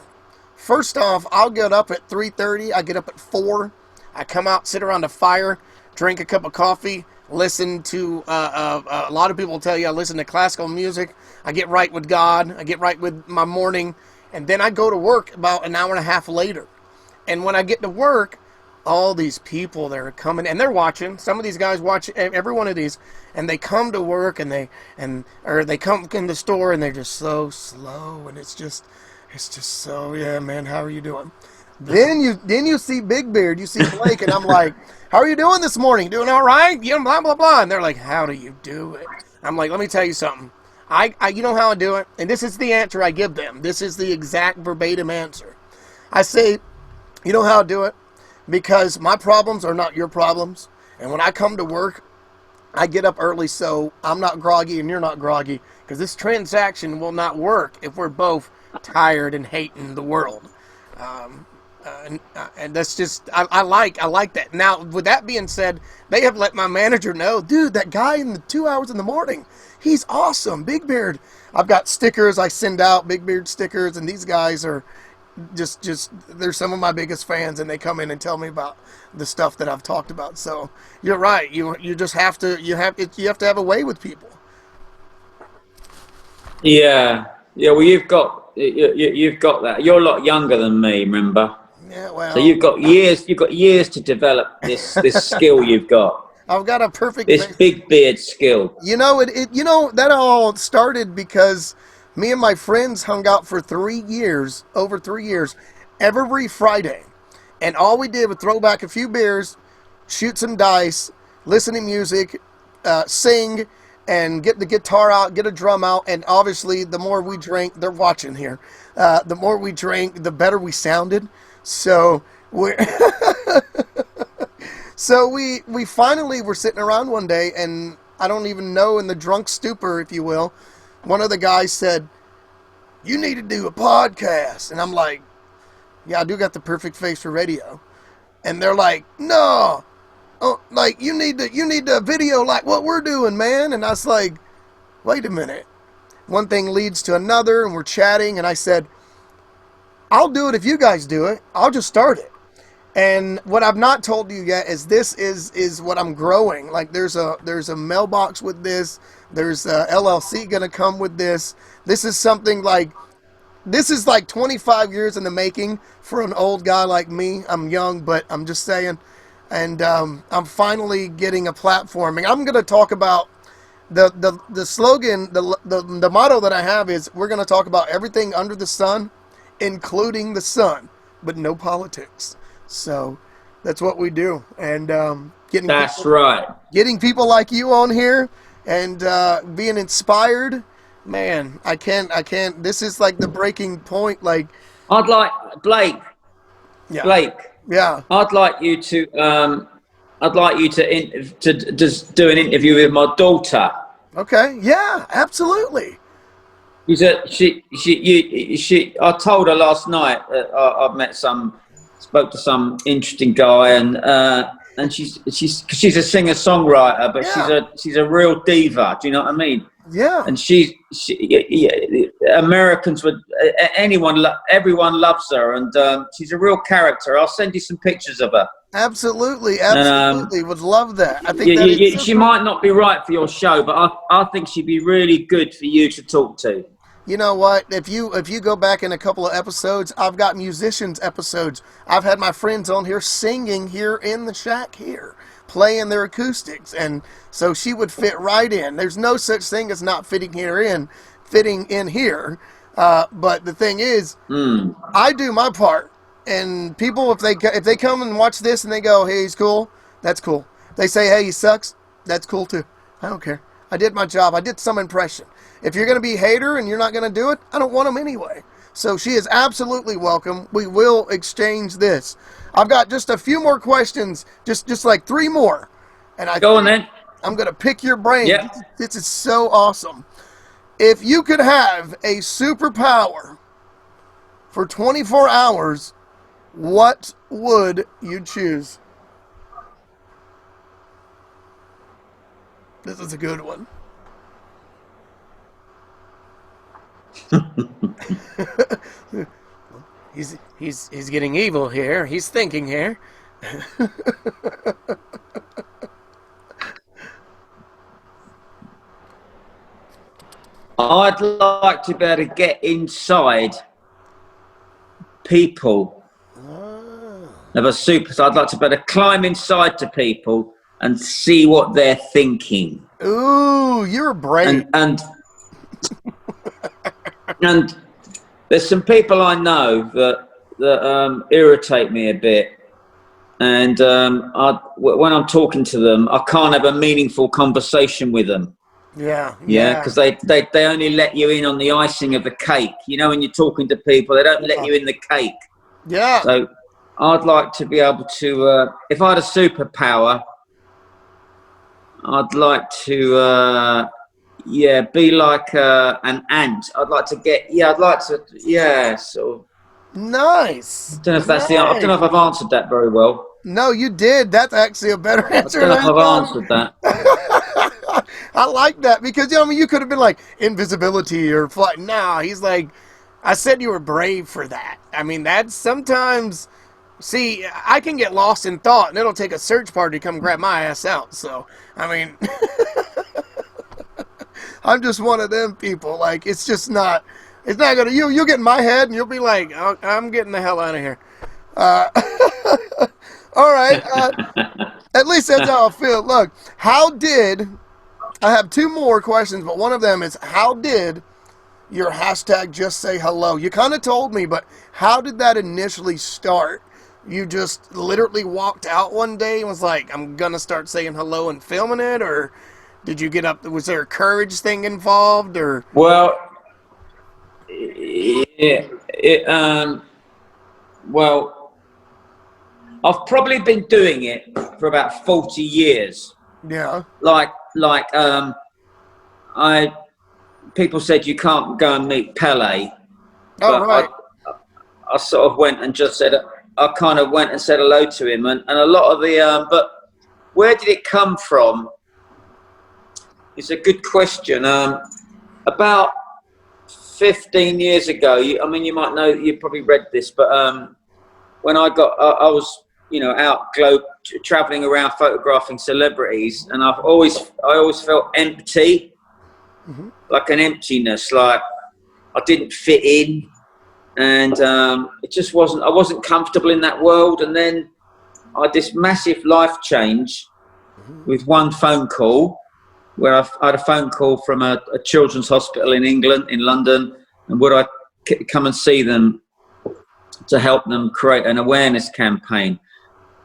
first off, I'll get up at 3:30. I get up at 4. I come out, sit around a fire, drink a cup of coffee, listen to, a lot of people tell you I listen to classical music. I get right with God. I get right with my morning. And then I go to work about an hour and a half later. And when I get to work, all these people that are coming, and they're watching. Some of these guys watch every one of these, and they come to work, and they come in the store, and they're just so slow, and it's just so, yeah, man, how are you doing? Then you see Big Beard, you see Blake, and I'm like, how are you doing this morning? Doing all right? You know, blah blah blah. And they're like, how do you do it? I'm like, let me tell you something. I you know how I do it, and this is the answer I give them. This is the exact verbatim answer. I say, you know how I do it? Because my problems are not your problems. And when I come to work, I get up early so I'm not groggy and you're not groggy. Because this transaction will not work if we're both tired and hating the world. And that's just, I like that. Now, with that being said, they have let my manager know, dude, that guy in the 2 hours in the morning, he's awesome. Big Beard. I've got stickers I send out, Big Beard stickers, and these guys are just they're some of my biggest fans, and they come in and tell me about the stuff that I've talked about. So you're right. You just have to have a way with people. Yeah. Well, you've got that. You're a lot younger than me, remember? Yeah. Well. So you've got years to develop this skill you've got. I've got a perfect big beard skill. You know that all started because me and my friends hung out for 3 years, over 3 years, every Friday. And all we did was throw back a few beers, shoot some dice, listen to music, sing, and get the guitar out, get a drum out. And obviously, the more we drank, they're watching here, the more we drank, the better we sounded. So we finally were sitting around one day, and I don't even know, in the drunk stupor, if you will, one of the guys said, you need to do a podcast. And I'm like, yeah, I do got the perfect face for radio. And they're like, no, like you need to video like what we're doing, man. And I was like, wait a minute. One thing leads to another, and we're chatting, and I said, I'll do it if you guys do it. I'll just start it. And what I've not told you yet is this is what I'm growing. Like there's a mailbox with this. There's LLC going to come with this. This is something like, this is like 25 years in the making for an old guy like me. I'm young, but I'm just saying. And I'm finally getting a platform. And I'm going to talk about the slogan, the motto that I have is, we're going to talk about everything under the sun, including the sun, but no politics. So that's what we do. And getting people like you on here and being inspired. Man, I can't. This is like the breaking point. Like, I'd like Blake. yeah, Blake. yeah. I'd like you to just do an interview with my daughter. Okay, yeah, absolutely. I told her last night that spoke to some interesting guy, and she's a singer songwriter, but Yeah. she's a real diva. Do you know what I mean? Yeah, And Americans would, everyone loves her, and she's a real character. I'll send you some pictures of her. absolutely, And absolutely. Would love that. I think that is she might not be right for your show, but I think she'd be really good for you to talk to. You know what? If you go back in a couple of episodes, I've got musicians episodes. I've had my friends on here singing here in the shack here, playing their acoustics, and so she would fit right in. There's no such thing as not fitting in here. But the thing is, I do my part, and people, if they come and watch this and they go, "Hey, he's cool," that's cool. If they say, "Hey, he sucks," that's cool too. I don't care. I did my job. I did some impression. If you're going to be a hater and you're not going to do it, I don't want them anyway. So she is absolutely welcome. We will exchange this. I've got just a few more questions, just like 3 more. And Go on then. I'm going to pick your brain. Yep. This is so awesome. If you could have a superpower for 24 hours, what would you choose? This is a good one. He's getting evil here. He's thinking here. I'd like to be able to get inside people of a super. So I'd like to be able to climb inside to people and see what they're thinking. Ooh, you're brave. And there's some people I know that irritate me a bit, and when I'm talking to them, I can't have a meaningful conversation with them. Yeah, because they only let you in on the icing of the cake. You know, when you're talking to people, they don't let you in the cake. Yeah. So I'd like to be able to, if I had a superpower, I'd like to, be like an ant. I'd like to sort of. Nice. I don't know if that's I don't know if I've answered that very well. No, you did. That's actually a better answer. I don't know if I've answered that. I like that because you could have been like invisibility or flight. No, he's like, I said you were brave for that. I mean, that's sometimes. See, I can get lost in thought, and it'll take a search party to come grab my ass out. So, I mean, I'm just one of them people. Like, it's just not. It's not gonna. You'll get in my head, and you'll be like, oh, I'm getting the hell out of here. All right. At least that's how I feel. Look, I have 2 more questions, but one of them is, how did your hashtag just say hello? You kind of told me, but how did that initially start? You just literally walked out one day and was like, I'm going to start saying hello and filming it? Or did you get up? Was there a courage thing involved? Or well, I've probably been doing it for about 40 years. Yeah. People said you can't go and meet Pele. Oh, right. I sort of went and just said, I kind of went and said hello to him, and a lot of the, but where did it come from? It's a good question. About 15 years ago, you might know, you probably read this, but when I was, out traveling around photographing celebrities, and I always felt empty. like an emptiness, like I didn't fit in, and it just wasn't. I wasn't comfortable in that world. And then I had this massive life change with one phone call, where I had a phone call from a children's hospital in England, in London, and would I come and see them to help them create an awareness campaign.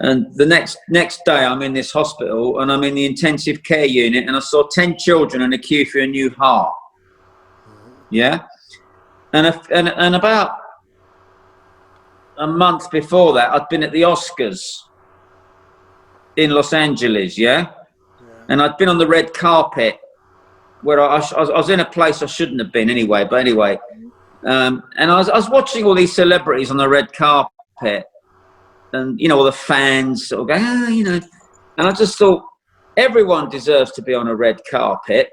And the next day, I'm in this hospital and I'm in the intensive care unit, and I saw 10 children in a queue for a new heart. Yeah, and about a month before that, I'd been at the Oscars in Los Angeles. Yeah, and I'd been on the red carpet, where I was in a place I shouldn't have been anyway. But anyway, and I was watching all these celebrities on the red carpet. And, you know, all the fans sort of go, you know, and I just thought everyone deserves to be on a red carpet.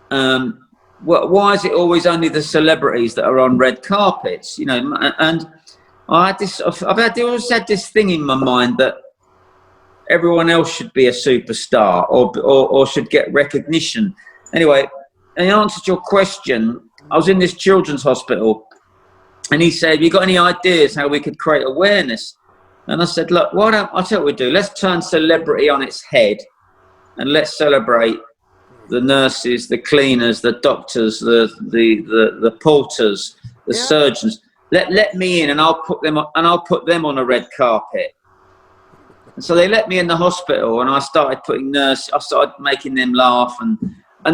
Why is it always only the celebrities that are on red carpets? You know, and I've always had this thing in my mind that everyone else should be a superstar or should get recognition. Anyway, in answer to your question, I was in this children's hospital. And he said, "You got any ideas how we could create awareness?" And I said, "Look, I'll tell you what we do. Let's turn celebrity on its head, and let's celebrate the nurses, the cleaners, the doctors, the porters, the surgeons. Let me in, and I'll put them on a red carpet." And so they let me in the hospital, and I started I started making them laugh, and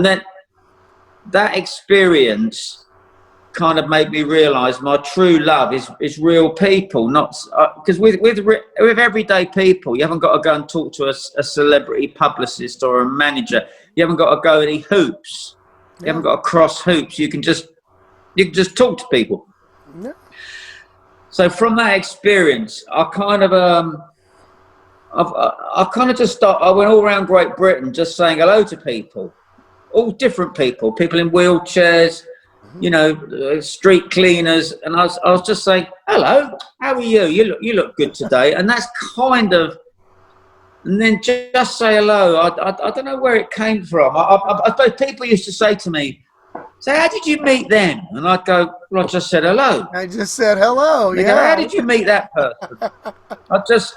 then that experience kind of made me realize my true love is real people, not because with everyday people, you haven't got to go and talk to a celebrity publicist or a manager. You haven't got to go any hoops. You haven't got to cross hoops. You can just talk to people. Yeah. So from that experience, I kind of I went all around Great Britain just saying hello to people, all different people in wheelchairs, you know, street cleaners, and I was just saying, "Hello, how are you? You look good today." And that's kind of, and then just say hello. I don't know where it came from. I suppose people used to say to me, "So how did you meet them?" And I'd go, "Well, I just said hello." I just said hello. They go, "How did you meet that person?" I just,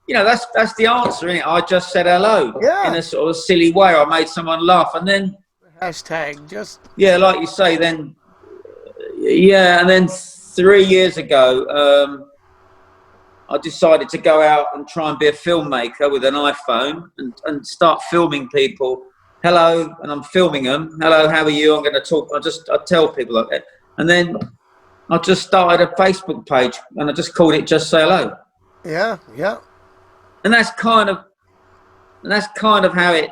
you know, that's the answer, isn't it? I just said hello in a sort of silly way. I made someone laugh, and then. Hashtag just. Yeah, like you say, then. Yeah, and then 3 years ago, I decided to go out and try and be a filmmaker with an iPhone and start filming people. Hello, and I'm filming them. Hello, how are you? I'm going to talk. I tell people like that. And then I just started a Facebook page, and I just called it "Just Say Hello." Yeah, yeah. And that's kind of how it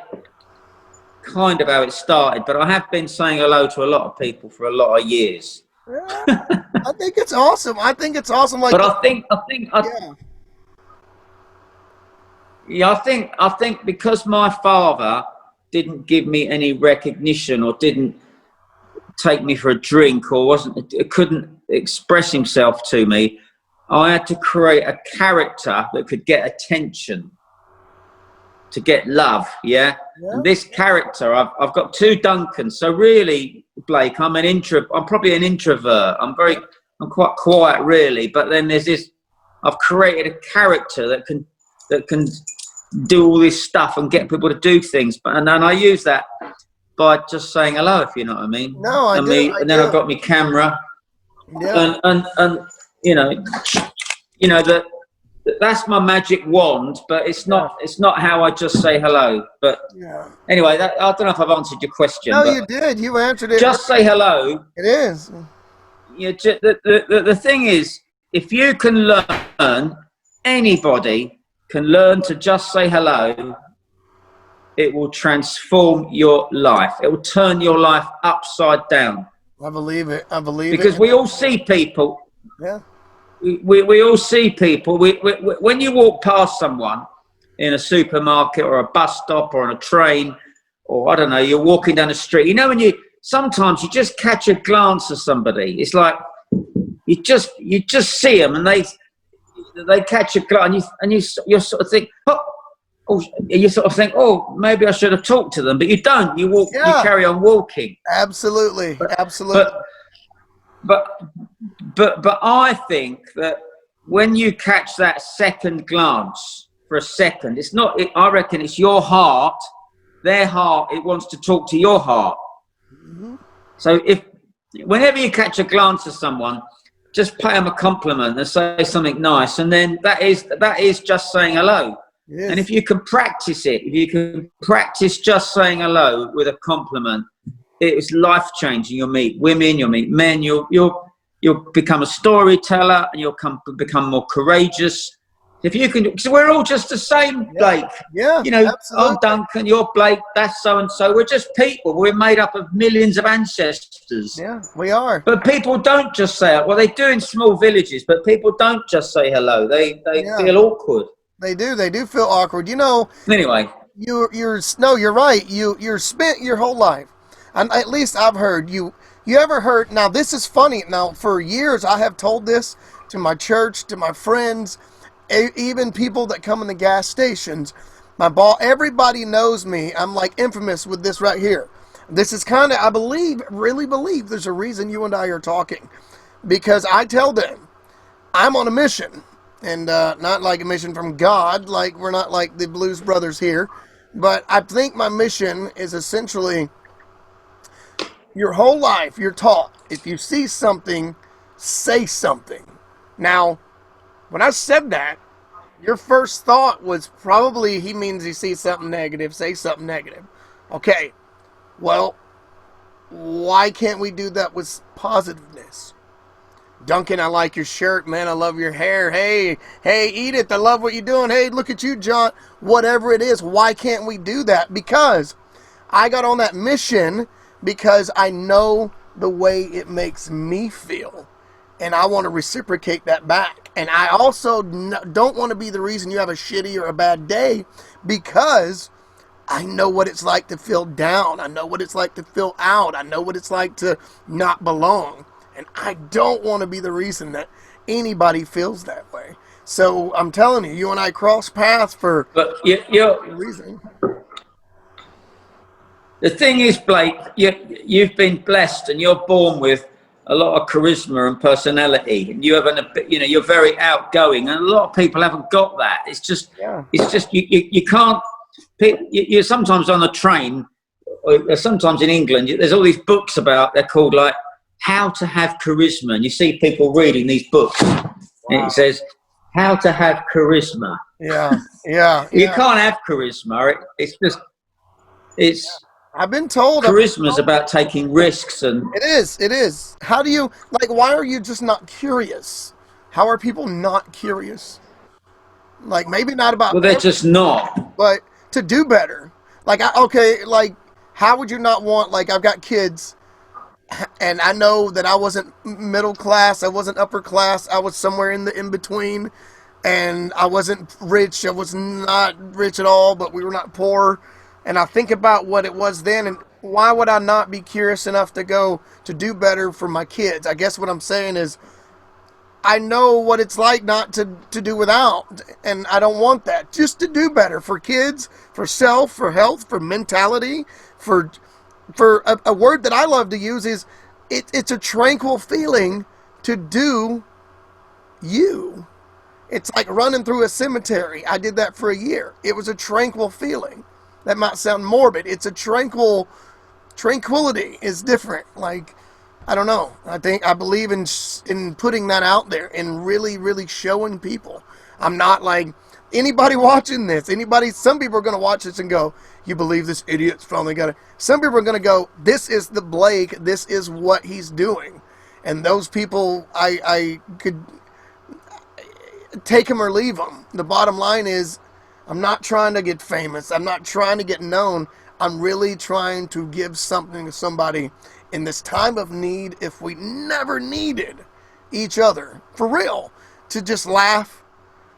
started. But I have been saying hello to a lot of people for a lot of years. Yeah, I think it's awesome. I think it's awesome. Like, but I think because my father didn't give me any recognition or didn't take me for a drink or couldn't express himself to me, I had to create a character that could get attention, to get love. Yeah. And this character, I've got two Duncans. So really, Blake, I'm probably an introvert. I'm quite quiet, really. But then there's this. I've created a character that can do all this stuff and get people to do things. And then I use that by just saying hello, if you know what I mean. No, I do. And then I've got my camera. Yeah. And you know that. That's my magic wand, but it's not how I just say hello. But anyway, I don't know if I've answered your question. No, you did. You answered it. Just say hello. It is. The thing is, if you can learn, anybody can learn to just say hello, it will transform your life. It will turn your life upside down. I believe it. Because we all see people. Yeah. We all see people. When you walk past someone in a supermarket or a bus stop or on a train, or I don't know, you're walking down the street. You know, sometimes you just catch a glance of somebody. It's like you just see them, and they catch a glance, and you sort of think, oh, oh, you sort of think, oh, maybe I should have talked to them, but you don't. You walk, you Yeah, carry on walking. absolutely, But absolutely. but but but I think that when you catch that second glance for a second, it's not. I reckon it's your heart, their heart. It wants to talk to your heart. Mhm. So whenever you catch a glance of someone, just pay them a compliment and say something nice, and then that is just saying hello. It And if is. you can practice it, if you can practice just saying hello with a compliment, it is life changing. You'll meet women, you'll meet men, you'll become a storyteller, and you'll become more courageous. If you can, because we're all just the same, Yeah, Blake. yeah, You know, I'm absolutely. Duncan, you're Blake, that's so and so. We're just people. We're made up of millions of ancestors. Yeah, we are. But people don't just say it. Well, they do in small villages, but people don't just say hello. They Yeah, feel awkward. they do. They do feel awkward. You know, Anyway, you're no, you're right. You're spent your whole life, and at least I've heard you. You ever heard? Now this is funny. Now for years I have told this to my church, to my friends, even people that come in the gas stations. My boss, everybody knows me. I'm like infamous with this right here. This is kind of, I believe, really believe there's a reason you and I are talking, because I tell them I'm on a mission, and not like a mission from God, like we're not like the Blues Brothers here, but I think my mission is essentially your whole life you're taught if you see something, say something. Now, when I said that, your first thought was probably he means he sees something negative, say something negative. Okay, well, why can't we do that with positiveness? Duncan, I like your shirt, man. I love your hair. Hey, Edith, I love what you're doing. Hey, look at you, John. Whatever it is, why can't we do that? Because I got on that mission because I know the way it makes me feel. And I want to reciprocate that back. And I also don't want to be the reason you have a shitty or a bad day, because I know what it's like to feel down. I know what it's like to feel out. I know what it's like to not belong. And I don't want to be the reason that anybody feels that way. So I'm telling you, you and I cross paths for but a reason. the thing is, Blake, you've been blessed, and you're born with a lot of charisma and personality, and you're very outgoing, and a lot of people haven't got that. Yeah. It's just you can't. You're sometimes on a train, or sometimes in England. There's all these books they're called like how to have charisma, and you see people reading these books, and Wow. it says how to have charisma. Yeah. Yeah. You Yeah. can't have charisma. It's I've been told. charisma is about taking risks, and It is. It is. How do you, like, why are you just not curious? How are people not curious? Like, maybe not about well, they're just not. but to do better. Like, okay, like, how would you not want, like, I've got kids, and I know that I wasn't middle class, I wasn't upper class, I was somewhere in the in between, and I wasn't rich, I was not rich at all, but we were not poor. And I think about what it was then, and why would I not be curious enough to go to do better for my kids? I guess what I'm saying is I know what it's like not to do without, and I don't want that. Just to do better for kids, for self, for health, for mentality, for a word that I love to use is it's a tranquil feeling to do you. It's like running through a cemetery. I did that for a year. It was a tranquil feeling. That might sound morbid. It's a tranquility is different. Like, I don't know. I believe in putting that out there and really showing people. I'm not like anybody watching this. Some people are going to watch this and go, "You believe this idiot's finally got it." Some people are going to go, "This is the Blake. This is what he's doing." And those people, I could take them or leave them. The bottom line is, I'm not trying to get famous. I'm not trying to get known. I'm really trying to give something to somebody in this time of need. If we never needed each other, for real, to just laugh,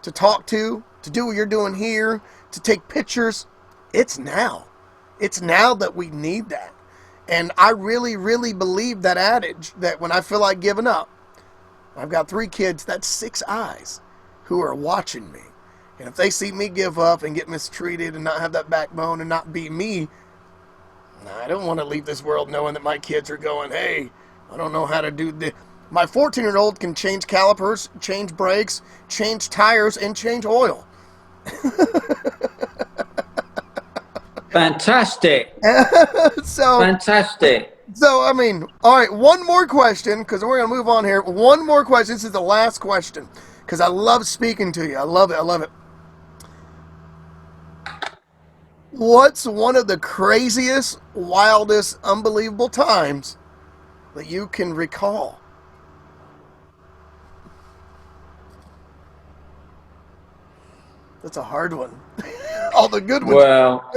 to talk to do what you're doing here, to take pictures, it's now. It's now that we need that. And I really believe that adage that when I feel like giving up, I've got 3 kids, that's 6 eyes who are watching me. And if they see me give up and get mistreated and not have that backbone and not be me, I don't want to leave this world knowing that my kids are going, hey, I don't know how to do this. My 14-year-old can change calipers, change brakes, change tires, and change oil. Fantastic. Fantastic. So, I mean, all right, one more question, because we're going to move on here. One more question. This is the last question, because I love speaking to you. I love it. I love it. What's one of the craziest, wildest, unbelievable times that you can recall? That's a hard one. All the good ones. Well,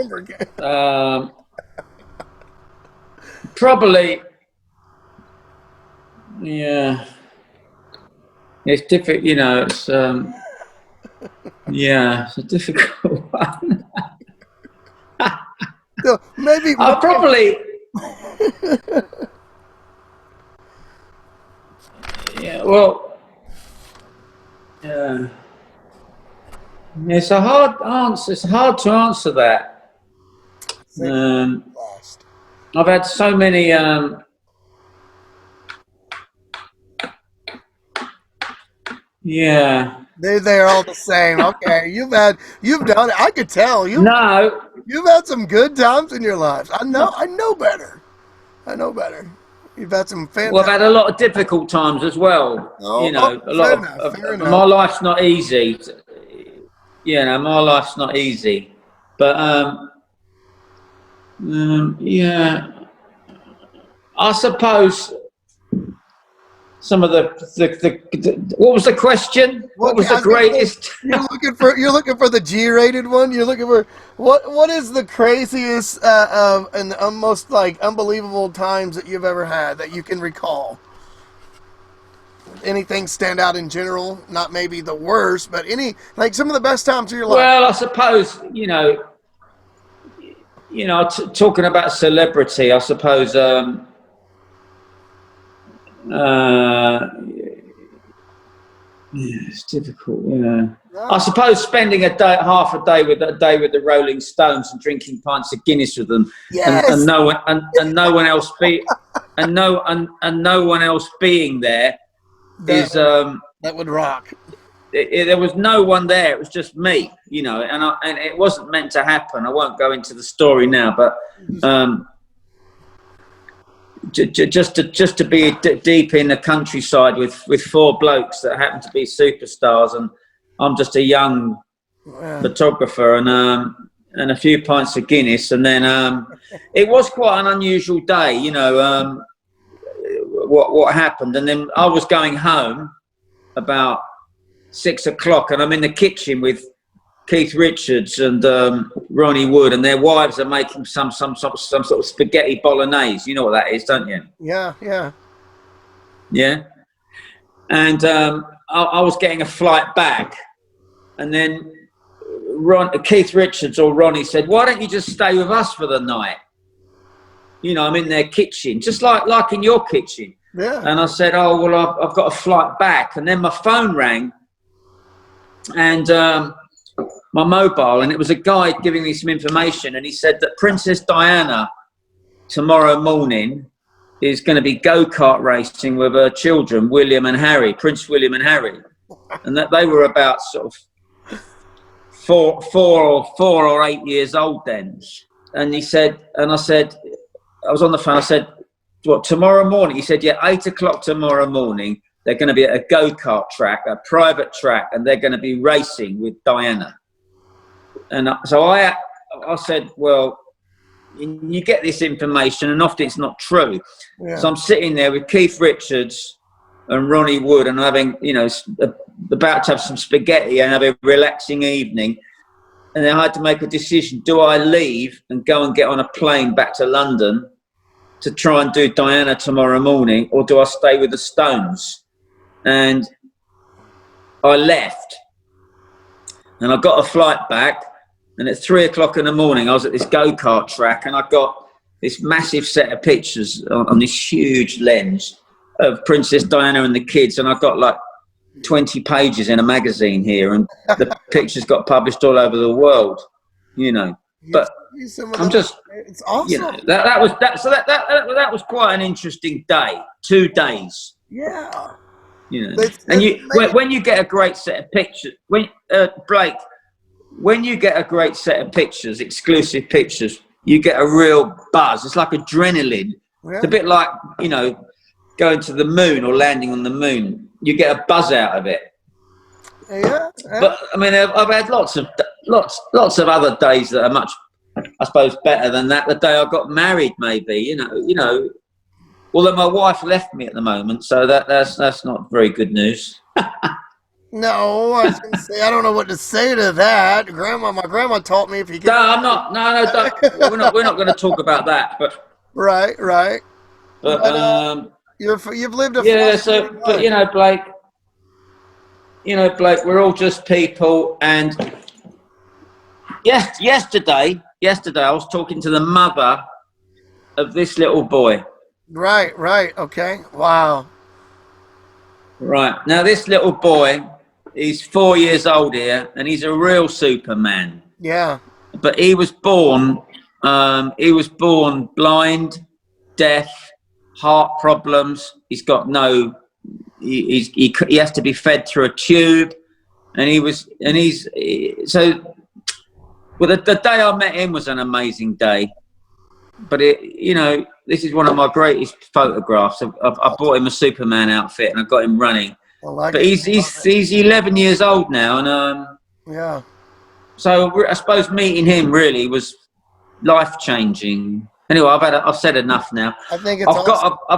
probably, yeah. It's difficult, you know. It's yeah, it's a difficult one. So maybe I'll probably. Yeah. Well. Yeah. It's a hard answer. It's hard to answer that. I've had so many. Yeah. They're all the same. Okay, you've done it. I could tell you've had some good times in your life. I know better. I know better. You've had some fantastic. Well, I've had a lot of difficult times as well. You know, a lot of my life's not easy. You know, my life's not easy, but yeah, I suppose some of the what was the question? What was the greatest? You're looking for the G-rated one. You're looking for what is the craziest and the most like unbelievable times that you've ever had that you can recall? Anything stand out in general? Not maybe the worst, but like some of the best times of your life. Well, I suppose talking about celebrity, I suppose. Yeah, it's difficult. Yeah, I suppose spending half a day with the Rolling Stones and drinking pints of Guinness with them, and no one else being there that would rock. There was no one there. It was just me, you know, and it wasn't meant to happen. I won't go into the story now, but just to be deep in the countryside with four blokes that happen to be superstars, and I'm just a young photographer, and a few pints of Guinness, and then it was quite an unusual day, you know. What happened, and then I was going home about 6 o'clock, and I'm in the kitchen with Keith Richards and Ronnie Wood, and their wives are making some sort of spaghetti bolognese. You know what that is, don't you? Yeah. And I was getting a flight back, and then Keith Richards or Ronnie said, "Why don't you just stay with us for the night?" You know, I'm in their kitchen, just like in your kitchen. Yeah. And I said, "Oh, well, I've got a flight back." And then my phone rang, and my mobile, and it was a guy giving me some information, and he said that Princess Diana tomorrow morning is going to be go-kart racing with her children, William and Harry, Prince William and Harry, and that they were about sort of four or 8 years old then. And he said, and I said, I was on the phone, I said, "What, tomorrow morning?" He said, "Yeah, 8 o'clock tomorrow morning. They're going to be at a go-kart track, a private track, and they're going to be racing with Diana." And so I said, "Well, you get this information, and often it's not true." Yeah. So I'm sitting there with Keith Richards and Ronnie Wood, and having, you know, about to have some spaghetti and have a relaxing evening. And then I had to make a decision. Do I leave and go and get on a plane back to London to try and do Diana tomorrow morning, or do I stay with the Stones? And I left, and I got a flight back, and at 3 o'clock in the morning I was at this go-kart track, and I got this massive set of pictures on this huge lens of Princess Diana and the kids, and I got like 20 pages in a magazine here, and the pictures got published all over the world, you know. But I'm just, it's awesome. you know, that was quite an interesting day. 2 days. Yeah. You know, and when you get a great set of pictures, Blake, when you get a great set of pictures, exclusive pictures, you get a real buzz. It's like adrenaline. Yeah. It's a bit like, you know, going to the moon or landing on the moon. You get a buzz out of it. Yeah. But I mean, I've had lots of other days that are much, I suppose, better than that. The day I got married, maybe, you know. Although my wife left me at the moment, so that's not very good news. No, I was going to say, I don't know what to say to that. My grandma taught me if you can. No, I'm not. No, don't. We're not going to talk about that. But right. But you've lived a but you know, Blake. We're all just people. And yesterday, I was talking to the mother of this little boy. Right. Okay. Wow. Right. Now, this little boy, he's 4 years old here, and he's a real Superman. Yeah. But he was born blind, deaf, heart problems. He's got he has to be fed through a tube, and the day I met him was an amazing day. But this is one of my greatest photographs. I bought him a Superman outfit and I got him running. But he's 11 years old now, and yeah. So I suppose meeting him really was life-changing. Anyway, I've said enough now. I think I've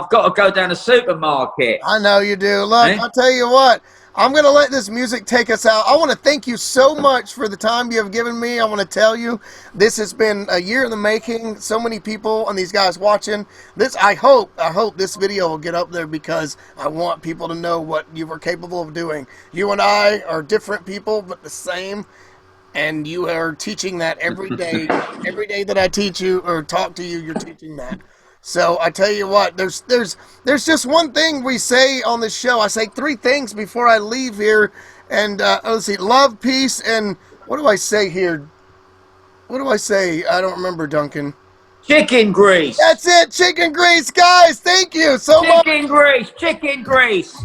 got to go down to the supermarket. I know you do. Look, I'll tell you what. I'm going to let this music take us out. I want to thank you so much for the time you have given me. I want to tell you, this has been a year in the making. So many people and these guys watching this. I hope this video will get up there, because I want people to know what you were capable of doing. You and I are different people, but the same. And you are teaching that every day. Every day that I teach you or talk to you, you're teaching that. So I tell you what, there's just one thing we say on this show. I say 3 things before I leave here. And let's see, love, peace, and what do I say here? What do I say? I don't remember, Duncan. Chicken grease. That's it, chicken grease, guys. Thank you so much. Chicken grease. Chicken grease.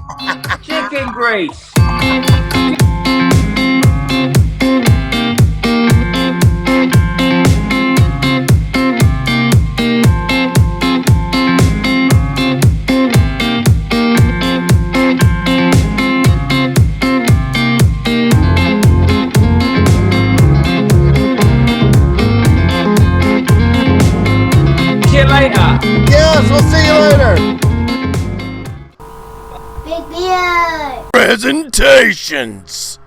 Yes, we'll see you later. Big beard. Presentations.